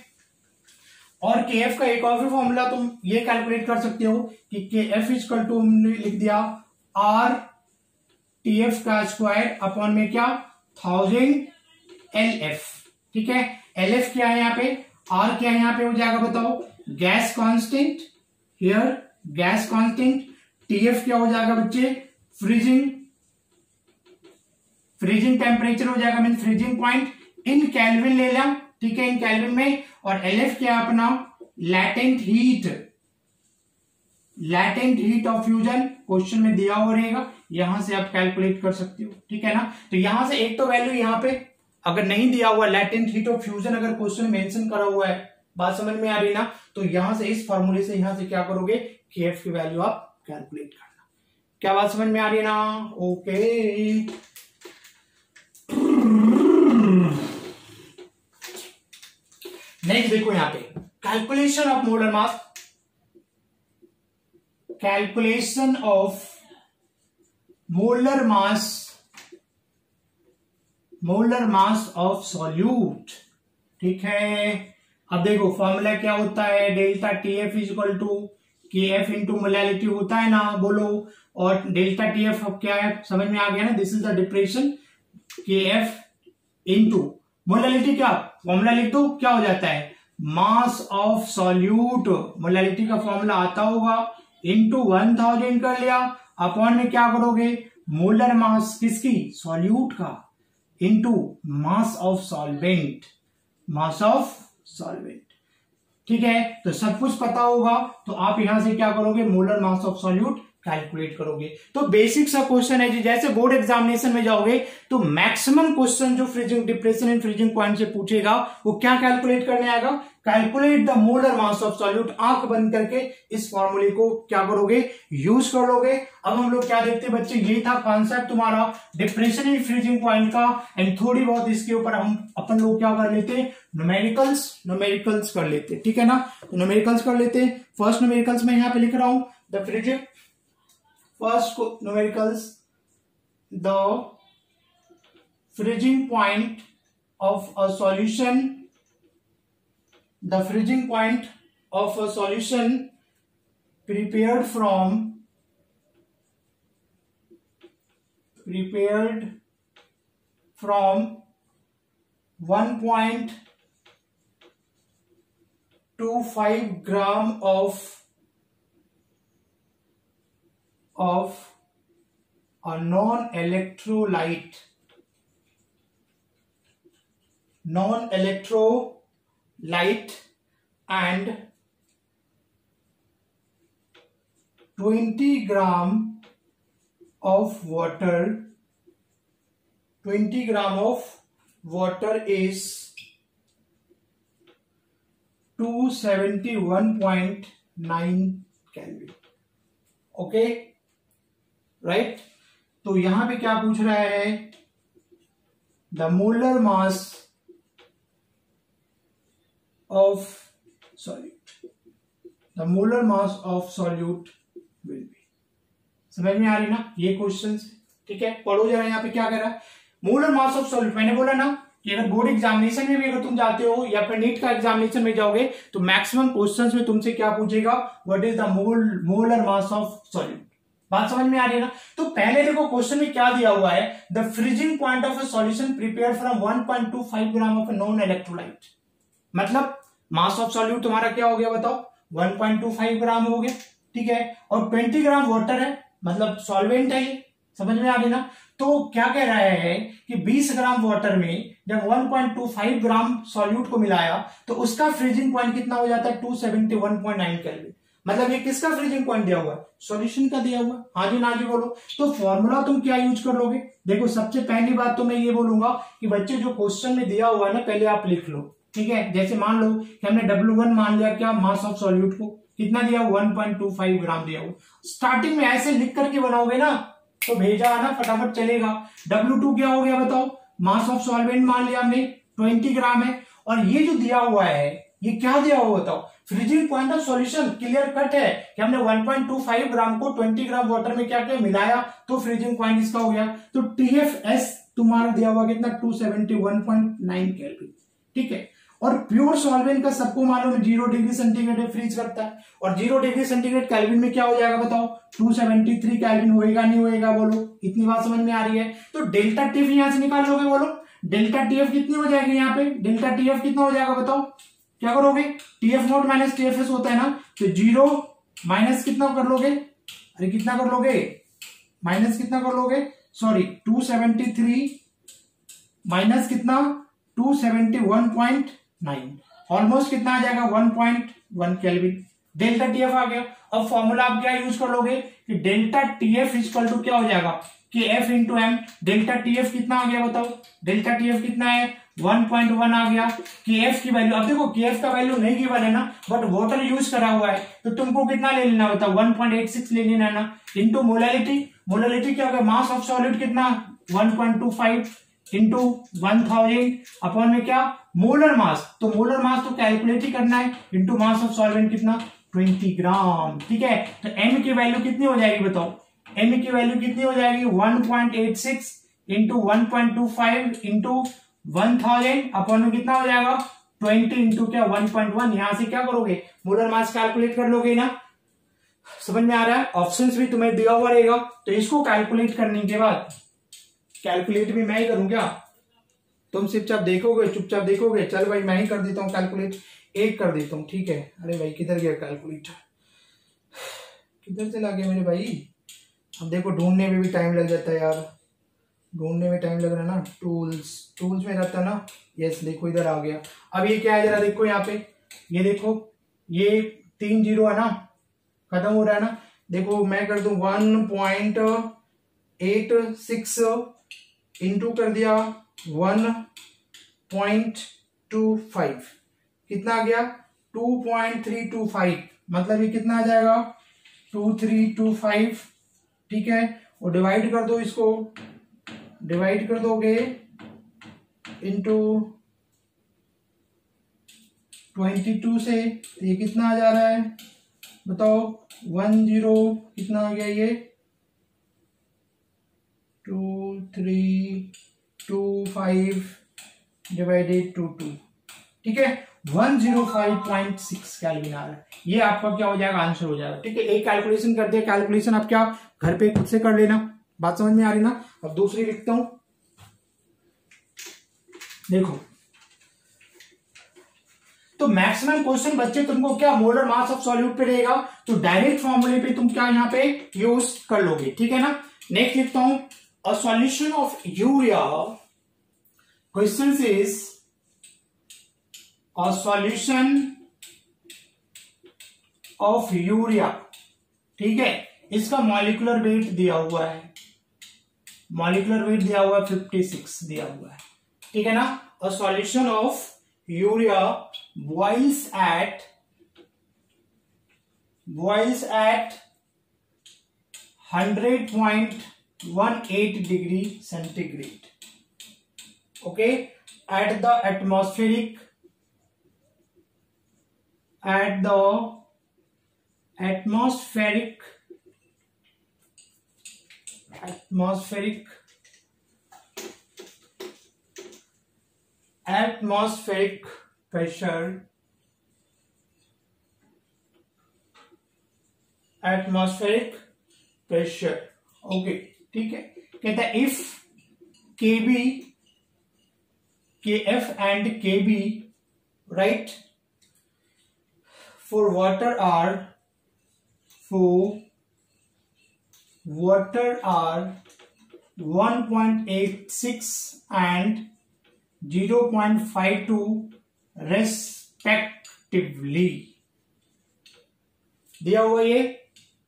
और KF का एक और भी फॉर्मूला तुम ये कैलकुलेट कर सकते हो कि KF इक्वल टू हमने लिख दिया R TF का स्क्वायर अपॉन में क्या 1000 LF, ठीक है। LF क्या है यहाँ पे, R क्या है यहाँ पे हो जाएगा बताओ, gas constant, here gas constant. TF क्या हो जाएगा बच्चे, फ्रीजिंग टेम्परेचर हो जाएगा, mean freezing point in kelvin ले लिया, ठीक है, इन केल्विन में। और LF क्या अपना latent heat of fusion, question में दिया हुआ रहेगा, यहां से आप कैलकुलेट कर सकते हो, ठीक है ना। तो यहां से एक तो वैल्यू यहाँ पे अगर नहीं दिया हुआ, लैटेंट हीट ऑफ फ्यूजन अगर क्वेश्चन मेंशन करा हुआ है, बात समझ में आ रही ना, तो यहां से इस फॉर्मूले से यहां से क्या करोगे, KF की वैल्यू आप कैलकुलेट करना। क्या बात समझ में आ रही है ना, ओके। नेक्स्ट देखो यहां पे calculation of molar mass, calculation of molar mass of solute, ठीक है। अब देखो फॉर्मूला क्या होता है, delta TF is equal to KF into molality होता है ना, बोलो। और डेल्टा TF अब क्या है, समझ में आ गया ना, this is the depression, KF into molality, क्या फॉर्मूला लिख दो, क्या हो जाता है मास ऑफ सॉल्यूट, मोलैलिटी का फॉर्मूला आता होगा, इंटू 1000 कर लिया, अपॉन में क्या करोगे मोलर मास किसकी, सॉल्यूट का, इंटू मास ऑफ सॉल्वेंट, ठीक है। तो सब कुछ पता होगा, तो आप यहां से क्या करोगे, molar mass of solute calculate करोगे। तो बेसिक सा क्वेश्चन है जी, जैसे बोर्ड एग्जामिनेशन में जाओगे तो मैक्सिमम क्वेश्चन जो freezing depression and freezing point से पूछेगा वो क्या कैलकुलेट करने आएगा, calculate the molar mass of solute. आंख बंद करके इस फॉर्मूले को क्या करोगे, यूज कर लोगे। अब हम लोग क्या देखते हैं बच्चे, ये था कॉन्सेप्ट तुम्हारा डिप्रेशन एंड फ्रीजिंग पॉइंट का, एंड थोड़ी बहुत इसके ऊपर हम अपन लोग क्या कर लेते हैं, न्यूमेरिकल्स कर लेते, ठीक है ना। तो न्यूमेरिकल्स कर लेते। फर्स्ट न्यूमेरिकल्स में यहाँ पे लिख रहा हूं the freezing, first numericals, the freezing point of a solution, the freezing point of a solution prepared from 1.25 gram of a non-electrolyte and 20 gram of water. 20 gram of water is 271.9 Kelvin. Okay right. तो यहां पे क्या पूछ रहा है, the molar mass of solute, the molar mass of solute will be. समझ में आ रही ना ये क्वेश्चन, ठीक है। पढ़ो जरा यहाँ पे क्या कह रहा है, मोलर मास ऑफ सॉल्यूट। मैंने बोला ना कि अगर बोर्ड एग्जामिनेशन में भी अगर तुम जाते हो या फिर नीट का एग्जामिनेशन में जाओगे तो मैक्सिमम क्वेश्चंस में तुमसे क्या पूछेगा, what is the molar mass of solute. बात समझ में आ रही है ना। तो पहले देखो क्वेश्चन में क्या दिया हुआ है, the freezing point of a solution prepared from 1.25 gram of non electrolyte, मतलब मास ऑफ सॉल्यूट तुम्हारा क्या हो गया बताओ, 1.25 ग्राम हो गया, ठीक है, और 20 ग्राम वाटर है, मतलब सॉल्वेंट है ये, समझ में आ गई ना। तो क्या कह रहा है कि 20 ग्राम वाटर में जब 1.25 ग्राम सॉल्यूट को मिलाया तो उसका फ्रीजिंग पॉइंट कितना हो जाता है, 271.9 केल्विन। मतलब ये किसका फ्रीजिंग पॉइंट दिया हुआ है, सॉल्यूशन का दिया हुआ है। हाँ जी ना जी बोलो। तो फॉर्मूला तुम क्या यूज कर लोगे, देखो सबसे पहली बात तो मैं ये बोलूंगा कि बच्चे जो क्वेश्चन में दिया हुआ है ना पहले आप लिख लो, ठीक है। जैसे मान लो कि हमने W1 मान लिया, क्या मास ऑफ सॉल्यूट को कितना दिया, 1.25 ग्राम दिया हुआ। स्टार्टिंग में ऐसे लिख करके बनाओगे ना तो भेजा ना फटाफट चलेगा। W2 क्या हो गया बताओ, मास ऑफ सॉल्वेंट मान लिया हमने 20 ग्राम है, और ये जो दिया हुआ है ये क्या दिया हुआ बताओ, freezing point of solution. Clear cut है कि हमने 1.25 ग्राम को 20 ग्राम वाटर में क्या क्या मिलाया तो फ्रीजिंग पॉइंट इसका हो गया। तो TFS तुम्हारा दिया हुआ कितना, 271.9 केल्विन, ठीक है। और प्योर सॉल्वेंट का सबको मालूम है 0 डिग्री सेंटीग्रेड फ्रीज करता है, और 0 डिग्री सेंटीग्रेड केल्विन में क्या हो जाएगा बताओ, 273 केल्विन होएगा नहीं होएगा, बोलो। इतनी बात समझ में आ रही है। तो डेल्टा टीएफ यहां से निकाल लोगे, बोलो डेल्टा टीएफ कितनी हो जाएगी, यहाँ पे डेल्टा टीएफ कितना हो जाएगा बताओ, क्या करोगे, TF नॉट माइनस TFS होता है ना, तो 0 माइनस कितना कर लोगे, अरे कितना कर लोगे, माइनस कितना कर लोगे, सॉरी 273 माइनस कितना 271.9, ऑलमोस्ट कितना आ जाएगा 1.1 केल्विन। डेल्टा टीएफ आ गया। अब फॉर्मूला आप क्या यूज कर लोगे कि डेल्टा टीएफ इक्वल टू क्या हो जाएगा, कि F into M. Delta TF कितना आ गया बताओ, डेल्टा टीएफ कितना है 1.1 आ गया। केएफ की वैल्यू, अब देखो केएफ का वैल्यू नहीं गिवन है ना, बट वाटर यूज करा हुआ है, तो तुमको कितना ले लेना बताओ, 1.86 ले लेना है ना, इंटू मोलैलिटी। मोलैलिटी क्या होगा, मास ऑफ सॉलिड कितना 1.25 इंटू 1000 अपॉन में क्या मोलर मास, तो मोलर मास तो कैलकुलेट ही करना है, इंटू मास ऑफ सॉल्वेंट कितना 20 ग्राम, ठीक है। तो एम की वैल्यू कितनी हो जाएगी बताओ, एम की वैल्यू कितनी हो जाएगी 1.86 इंटू 1.25 इंटू 1000 अपॉन में कितना हो जाएगा 20 इंटू क्या 1.1। यहां से क्या करोगे, मोलर मास कैलकुलेट कर लोगे ना, समझ में आ रहा है। ऑप्शंस भी तुम्हें दिया हुआ रहेगा, तो इसको कैलकुलेट करने के बाद, कैलकुलेट भी मैं ही करूं क्या, तुम चुपचाप देखोगे, चुपचाप देखोगे, चल भाई मैं ही कर देता हूं कैलकुलेट, एक कर देता हूं, ठीक है। अरे भाई किधर गया कैलकुलेटर, किधर चला गया मेरे भाई। अब देखो ढूंढने में भी टाइम लग जाता है यार, ढूंढने में टाइम लग रहा है ना, टूल्स में रहता है ना। यस देखो इधर आ गया। अब ये क्या है जरा देखो यहाँ पे, ये देखो ये 3 0 है ना, खत्म हो रहा है ना। देखो मैं कर दूं 1.86 इंटू कर दिया 1.25, कितना आ गया 2.325, मतलब ये कितना आ जाएगा 2325, ठीक है। और डिवाइड कर दो इसको, डिवाइड कर दोगे इंटू 22 से, तो ये कितना आ जा रहा है बताओ 10 कितना आ गया ये 2325 डिवाइडेड टू 2, ठीक है 105.6 केल्विन आ रहा है। ये आपका क्या हो जाएगा, आंसर हो जाएगा, ठीक है। एक कैलकुलेशन कर दिया, कैलकुलेशन आप क्या घर पे खुद से कर लेना, बात समझ में आ रही ना। अब दूसरी लिखता हूं, देखो तो मैक्सिमम क्वेश्चन बच्चे तुमको क्या मोलर मास ऑफ सॉल्यूट पे रहेगा, तो डायरेक्ट फॉर्मूले पे तुम क्या यहाँ पे यूज कर लोगे, ठीक है ना। नेक्स्ट लिखता हूं, a solution of urea, question is a solution of urea, ठीक है। इसका मॉलिक्यूलर वेट दिया हुआ है, मॉलिक्यूलर वेट दिया हुआ है 56 दिया हुआ है, ठीक है ना। A solution of urea boils at 100.18 degree centigrade, okay, at the atmospheric pressure, okay, ठीक है। कहता है if KB, KF and KB, right, for water are for water are 1.86 and 0.52 respectively दिया हुआ ये,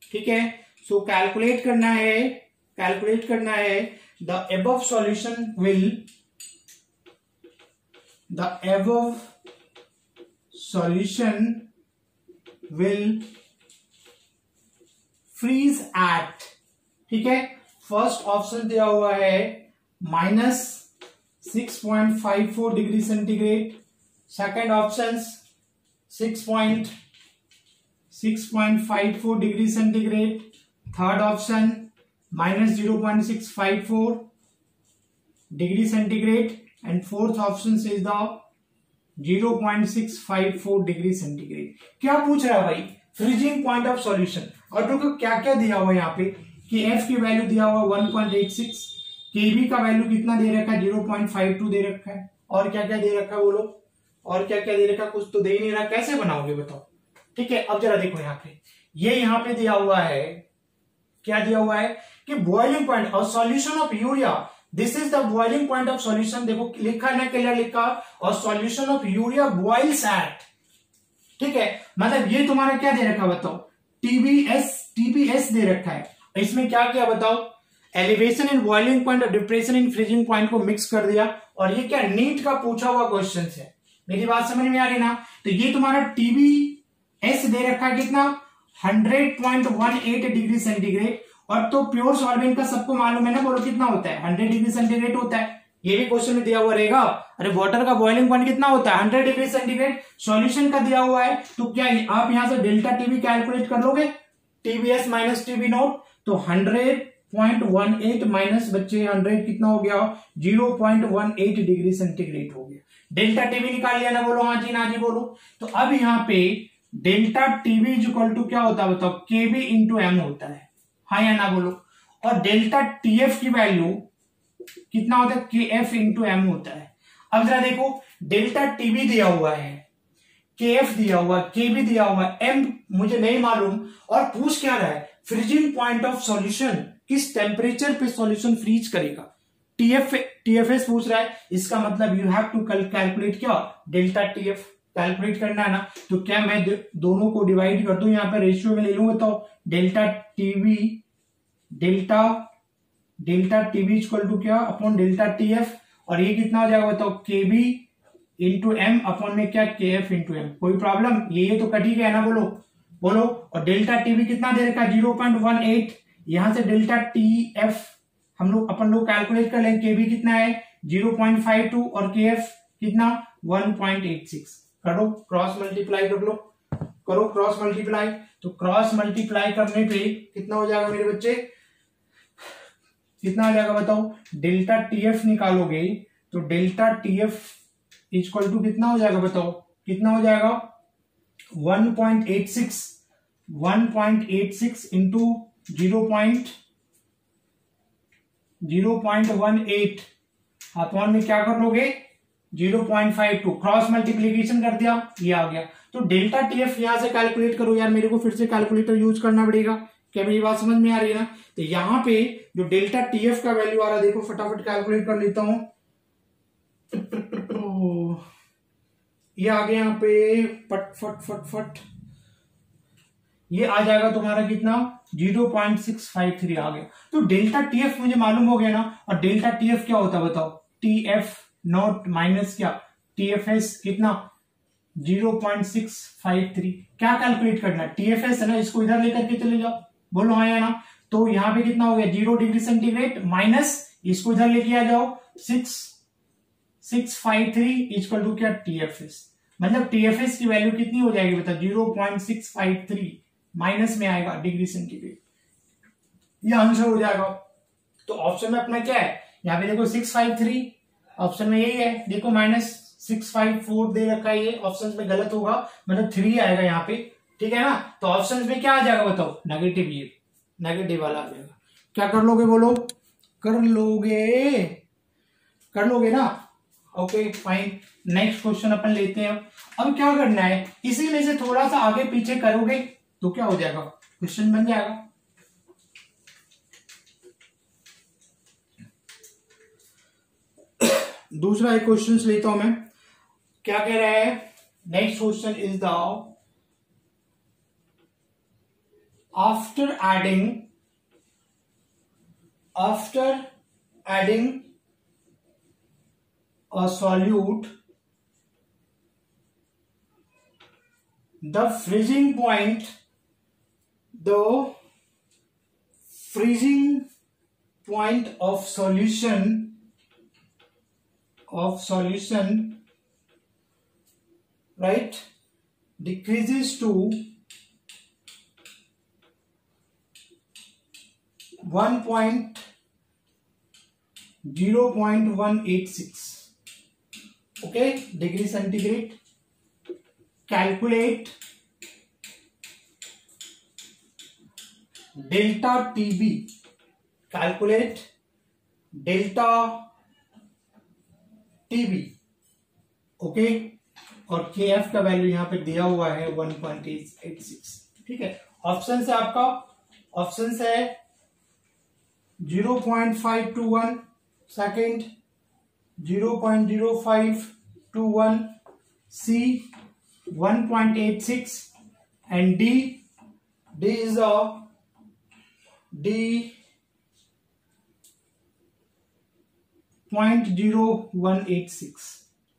ठीक है। सो कैलकुलेट करना है the above solution will freeze at, ठीक है। फर्स्ट ऑप्शन दिया हुआ है -6.54 degree centigrade, second option 6.54 degree centigrade, third option -0.654 degree centigrade and fourth option is the 0.654 degree centigrade. क्या पूछ रहा है भाई? Freezing point of solution. और देखो क्या क्या दिया हुआ है यहाँ पे कि एफ की वैल्यू दिया हुआ 1.86, केबी का वैल्यू कितना दे रखा है 0.52 दे रखा है, और क्या क्या दे रखा है बोलो, और क्या क्या दे रखा है? कुछ तो दे ही नहीं रहा, कैसे बनाओगे बताओ, ठीक है। अब जरा देखो यहाँ पे, ये यहाँ पे दिया हुआ है, क्या दिया हुआ है कि बॉइलिंग पॉइंट और solution of urea, this is the boiling point of solution. देखो लिखा है ना, क्लियर लिखा, और solution of urea boils at, ठीक है। मतलब ये तुम्हारा क्या दे रखा है बताओ, टीबीएस दे रखा है। इसमें क्या किया बताओ, एलिवेशन इन बॉइलिंग पॉइंट और डिप्रेशन इन फ्रीजिंग पॉइंट को मिक्स कर दिया, और ये क्या नीट का पूछा हुआ क्वेश्चन है। मेरी बात समझ में आ रही ना? तो ये तुम्हारा टीबीएस दे रखा है कितना, 100.18 डिग्री सेंटीग्रेड, और तो प्योर सॉल्वेंट का सबको मालूम है ना, बोलो कितना होता है, 100 डिग्री सेंटीग्रेड होता है। ये भी क्वेश्चन में दिया हुआ रहेगा। अरे वाटर का बॉइलिंग पॉइंट कितना होता है, 100 डिग्री सेंटीग्रेड। सॉल्यूशन का दिया हुआ है, तो क्या आप यहां से डेल्टा टीबी कैलकुलेट कर लोगे, टीबीएस माइनस टीबी नॉट, तो 100.18 माइनस बच्चे 100 कितना हो गया, 0.18 डिग्री सेंटीग्रेड हो गया। डेल्टा टीबी निकाल लिया ना, बोलो हाँ जी ना जी बोलो। तो अब यहाँ पे delta TB is equal to क्या होता है बताओ, केबी इंटू एम होता है, हाँ या ना बोलो। और डेल्टा टीएफ की वैल्यू कितना होता है, के एफ इंटू एम होता है। अब जरा देखो, डेल्टा टीबी दिया हुआ है, के एफ दिया हुआ है, केबी दिया हुआ है, एम मुझे नहीं मालूम, और पूछ क्या रहा है, फ्रीजिंग पॉइंट ऑफ सॉल्यूशन, किस टेम्परेचर पे सॉल्यूशन फ्रीज करेगा, टीएफएस पूछ रहा है। इसका मतलब यू हैव टू कैलकुलेट क्या, डेल्टा टीएफ कैलकुलेट करना है ना। तो क्या मैं दोनों को डिवाइड कर दूं, यहाँ पे रेशियो में ले लूंगा, तो डेल्टा टीबी इक्वल टू क्या अपॉन डेल्टा टीएफ, और ये कितना हो जाएगा बताओ, केबी इंटू एम अपॉन में क्या, के एफ इंटू एम। कोई प्रॉब्लम, ये तो कटी गया ना, बोलो। और डेल्टा टीबी कितना दे रखा है, 0.18, यहां से डेल्टा टीएफ अपन लोग कैलकुलेट कर लेंगे, केबी कितना है 0.52 और के एफ कितना 1.86। करो क्रॉस मल्टीप्लाई कर लो, करो क्रॉस मल्टीप्लाई। तो क्रॉस मल्टीप्लाई करने पे कितना हो जाएगा मेरे बच्चे, कितना हो जाएगा बताओ, डेल्टा टीएफ निकालोगे तो डेल्टा टीएफ इक्वल टू कितना हो जाएगा बताओ, कितना हो जाएगा 1.86 इंटू 0.18 अपॉन में क्या कर लोगे 0.52, क्रॉस मल्टीप्लीकेशन कर दिया, ये आ गया। तो डेल्टा टीएफ यहां से कैलकुलेट करो यार, मेरे को फिर से कैलकुलेटर यूज करना पड़ेगा। क्या मेरी बात समझ में आ रही है ना? तो यहां पे जो डेल्टा टीएफ का वैल्यू आ रहा है, देखो फटाफट कैलकुलेट कर लेता हूं। ये आ गया यहाँ पे फट ये आ जाएगा तुम्हारा कितना 0.653 आ गया। तो डेल्टा टीएफ मुझे मालूम हो गया ना। और डेल्टा टीएफ क्या होता है बताओ, टीएफ नॉट माइनस क्या टीएफएस कितना 0.653। क्या कैलकुलेट करना है, टीएफएस है ना, इसको इधर लेकर के चले जाओ, बोलो हाँ या ना। तो यहाँ पे कितना हो गया 0 डिग्री सेंटीग्रेड माइनस इसको इधर लेके आ जाओ 653 इक्वल टू क्या टीएफएस। मतलब टीएफएस की वैल्यू कितनी हो जाएगी बता 0.653 माइनस में आएगा डिग्री सेंटीग्रेड, ये आंसर हो जाएगा। तो ऑप्शन में अपना क्या है, यहाँ पे देखो 653 ऑप्शन में यही है, देखो -654 दे रखा है, ये ऑप्शन में गलत होगा, मतलब 3 आएगा यहाँ पे, ठीक है ना। तो ऑप्शन में क्या आ जाएगा बताओ, नेगेटिव, ये नेगेटिव वाला आ जाएगा। क्या कर लोगे बोलो, कर लोगे ना। ओके फाइन, नेक्स्ट क्वेश्चन अपन लेते हैं। अब क्या करना है, इसी में से थोड़ा सा आगे पीछे करोगे तो क्या हो जाएगा, क्वेश्चन बन जाएगा। दूसरा एक क्वेश्चन लेता हूं मैं, क्या कह रहा है, next question is the after adding a solute, the freezing point of solution right decreases to 0.186 okay degree centigrade. Calculate delta TB, calculate delta TB okay, और KF का वैल्यू यहां पे दिया हुआ है 1.86। ठीक है, ऑप्शन है आपका, ऑप्शन है 0.521 second, 0.0521, C 1.86 and D is a D 0.0186।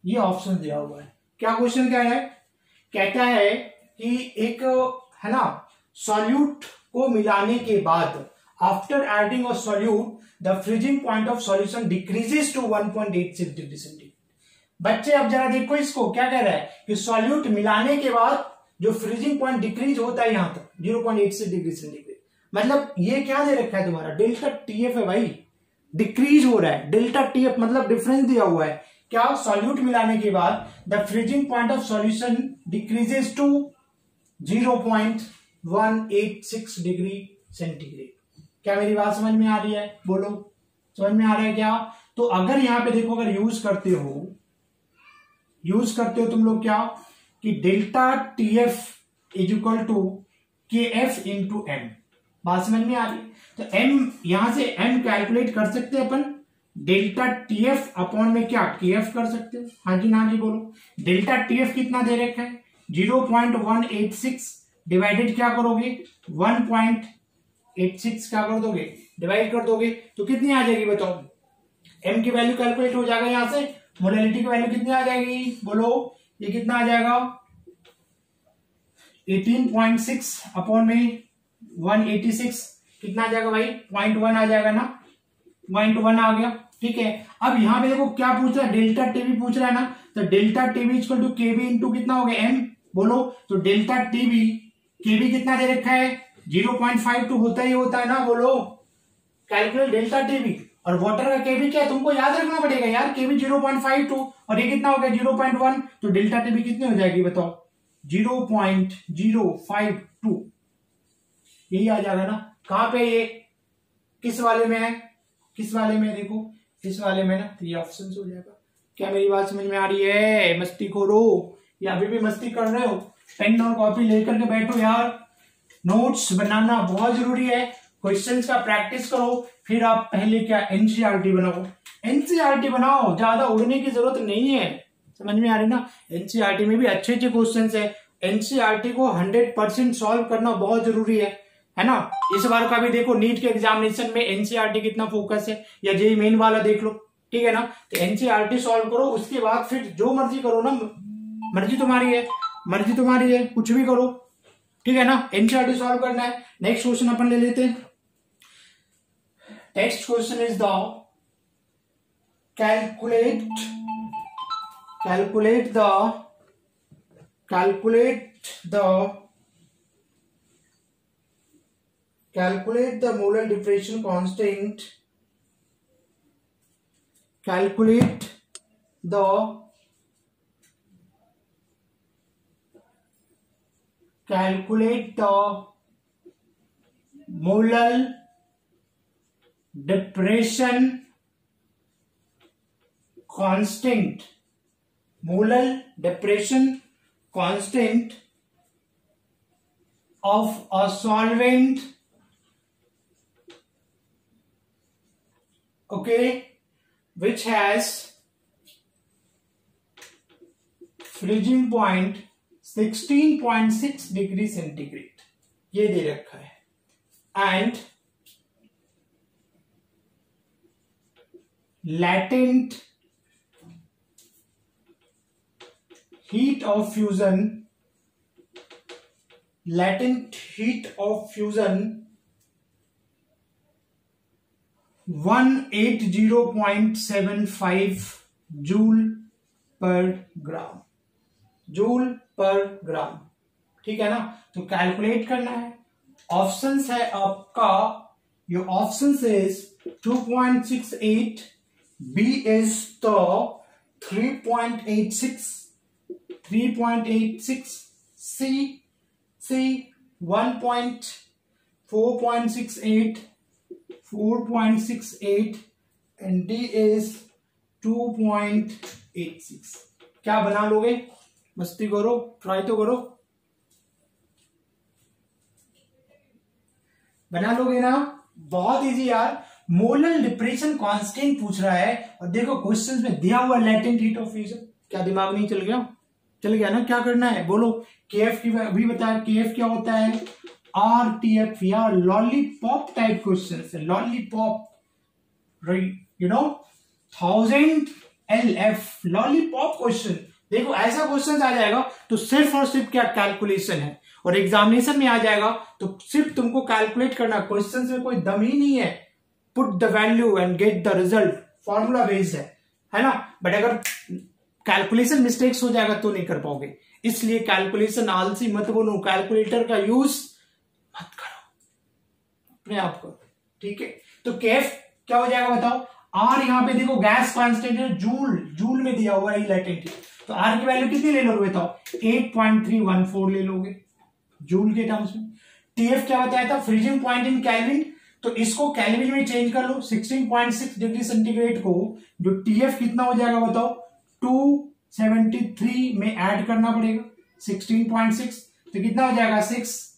ये ऑप्शन दिया हुआ है। क्या क्वेश्चन क्या है, कहता है कि एक है ना सॉल्यूट को मिलाने के बाद after adding a solute the freezing point of solution decreases to 1.86 degree centigrade. बच्चे अब जरा देखो इसको, क्या कह रहा है कि सॉल्यूट मिलाने के बाद जो फ्रीजिंग पॉइंट डिक्रीज होता है यहां तक 0.86 डिग्री सेंटीग्रेड, मतलब ये क्या दे रखा है तुम्हारा डेल्टा TF है भाई, डिक्रीज हो रहा है। डेल्टा TF मतलब डिफरेंस दिया हुआ है, क्या सॉल्यूट मिलाने के बाद the freezing point of solution decreases to 0.186 degree centigrade. क्या मेरी बात समझ में आ रही है, बोलो समझ में आ रहा है क्या? तो अगर यहां पे देखो, अगर यूज करते हो तुम लोग क्या कि delta TF is equal to KF into M, बात समझ में आ रही है? तो M यहां से M कैलकुलेट कर सकते हैं अपन, डेल्टा TF अपॉन में क्या KF कर सकते हो। हाँ जी ना जी बोलो, डेल्टा TF कितना दे रखा है 0.186 डिवाइडेड क्या करोगे 1.86 क्या कर दोगे डिवाइड कर दोगे तो कितनी आ जाएगी बताओ, M की वैल्यू कैलकुलेट हो जाएगा यहां से, मोलैलिटी की वैल्यू कितनी आ जाएगी बोलो, ये कितना आ जाएगा 18.6 अपॉन में 186 कितना आ जाएगा भाई 0.1 आ जाएगा ना, 0.1 आ गया। ठीक है, अब यहां पे देखो क्या पूछ रहा है, डेल्टा टीबी पूछ रहा है ना, तो delta TB equal to KB into कितना हो गया M, बोलो तो डेल्टा टीबी केबी कितना दे रखा है 0.52 होता ही होता है ना, बोलो कैलकुलेट डेल्टा टीबी। और वाटर का केबी क्या है तुमको याद रखना पड़ेगा यार, केबी 0.52 और ये कितना हो गया 0.1, तो डेल्टा टीबी कितनी हो जाएगी बताओ 0.052, यही आ जाएगा ना। कहां पे ये किस वाले में है, किस वाले में देखो, इस वाले में ना, तो ये ऑप्शन हो जाएगा। क्या मेरी बात समझ में आ रही है मस्ती करो या अभी भी मस्ती कर रहे हो? पेन और कॉपी लेकर के बैठो यार, नोट्स बनाना बहुत जरूरी है, क्वेश्चंस का प्रैक्टिस करो, फिर आप पहले क्या एनसीईआरटी बनाओ, एनसीईआरटी बनाओ, ज्यादा उड़ने की जरूरत नहीं है, समझ में आ रही ना। एनसीईआरटी में भी अच्छे अच्छे क्वेश्चंस है, एनसीईआरटी को 100% सॉल्व करना बहुत जरूरी है ना। इस बार का भी देखो नीट के एग्जामिनेशन में एनसीईआरटी कितना फोकस है, या जेईई मेन वाला देख लो, ठीक है ना। तो एनसीईआरटी सॉल्व करो, उसके बाद फिर जो मर्जी करो ना, मर्जी तुम्हारी है, कुछ भी करो, ठीक है ना। एनसीईआरटी सॉल्व करना है। नेक्स्ट क्वेश्चन अपन ले लेते हैं। Next question is the calculate the molar diffraction constant, calculate the molar depression constant, molar depression constant of a solvent, okay, which has freezing point 16.6 degree centigrade, ये दे रखा है, and latent heat of fusion 180.75 joule per gram, ठीक है ना। तो calculate करना है। ऑप्शंस है आपका, your options is 2.68, B is तो 3.86, सी 4.68 एंड डी इज 2.86। क्या बना लोगे? मस्ती करो, ट्राई तो करो, बना लोगे ना? बहुत इजी यार। मोलर डिप्रेशन कांस्टेंट पूछ रहा है और देखो क्वेश्चंस में दिया हुआ लेटेंट हीट ऑफ फ्यूजन। क्या दिमाग नहीं चल गया? चल गया ना। क्या करना है बोलो? केएफ की भी बताया, केएफ क्या होता है? आरटीएफ या लॉलीपॉप टाइप क्वेश्चन है, lollipop, right, you know 1000 LF lollipop question. देखो ऐसा क्वेश्चन आ जाएगा तो सिर्फ और सिर्फ क्या कैलकुलेशन है, और एग्जामिनेशन में आ जाएगा तो सिर्फ तुमको कैलकुलेट करना। क्वेश्चन में कोई दम ही नहीं है, put the value and get the result, formula based है ना। बट अगर कैलकुलेशन मिस्टेक्स हो जाएगा तो नहीं कर पाओगे, इसलिए कैलकुलेशन आलसी मत बनो, कैलकुलेटर का यूज मत करो, अपने आप करो, ठीक है। तो केएफ क्या हो जाएगा बताओ? आर यहाँ पे देखो गैस कांस्टेंट है, जूल में दिया हुआ है लेटेंट हीट, तो आर की वैल्यू कितनी ले लोगे बताओ? 8.314 ले लोगे जूल के टर्म्स में। टीएफ क्या बताया था? फ्रीजिंग पॉइंट इन केल्विन, तो इसको केल्विन में चेंज कर लो। 16.6 डिग्री सेंटीग्रेड को जो टीएफ कितना हो जाएगा बताओ? 273 में ऐड करना पड़ेगा 16.6, तो कितना हो जाएगा? 6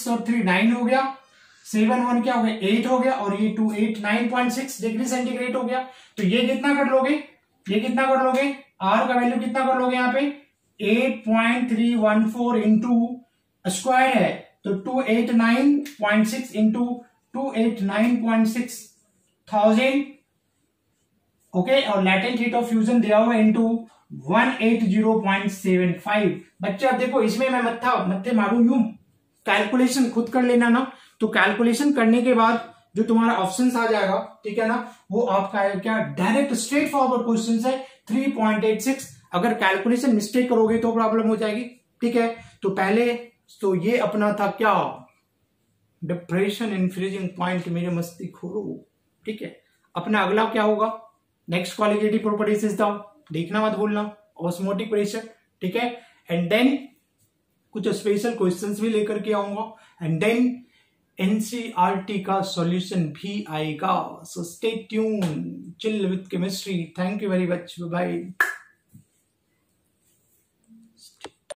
और 3 9 हो गया, 7 1 क्या हो गया? 8 हो गया, और ये 2 8 9.6 डिग्री सेंटीग्रेड हो गया। तो ये कितना कर लोगे? ये कितना कर लोगे? आर का वैल्यू कितना कर लोगे यहाँ पे? 8.314 इंटू स्क्वायर है, तो 289.6 इंटू 289.6 1000, ओके। और लेटेंट हीट ऑफ फ्यूजन दिया हुआ इंटू 180.75। बच्चे अब देखो इसमें मैं मत्थे मारू यूं, कैलकुलेशन खुद कर लेना ना। तो कैलकुलेशन करने के बाद जो तुम्हारा ऑप्शंस आ जाएगा, ठीक है ना, वो आपका है क्या? डायरेक्ट स्ट्रेट फॉरवर्ड क्वेश्चन है 3.86। अगर कैलकुलेशन मिस्टेक करोगे तो प्रॉब्लम हो जाएगी, ठीक है। तो पहले तो ये अपना था क्या? डिप्रेशन इन फ्रीजिंग पॉइंट, मेरे मस्ती खोरो, ठीक है। अपना अगला क्या होगा? नेक्स्ट क्वालिटेटिव प्रॉपर्टीज देखना मत भूलना, ऑस्मोटिक प्रेशर, ठीक है। एंड देन कुछ स्पेशल क्वेश्चंस भी लेकर के आऊंगा, एंड देन एनसीईआरटी का सॉल्यूशन भी आएगा। So stay tune, chill with chemistry. Thank you very much, bye.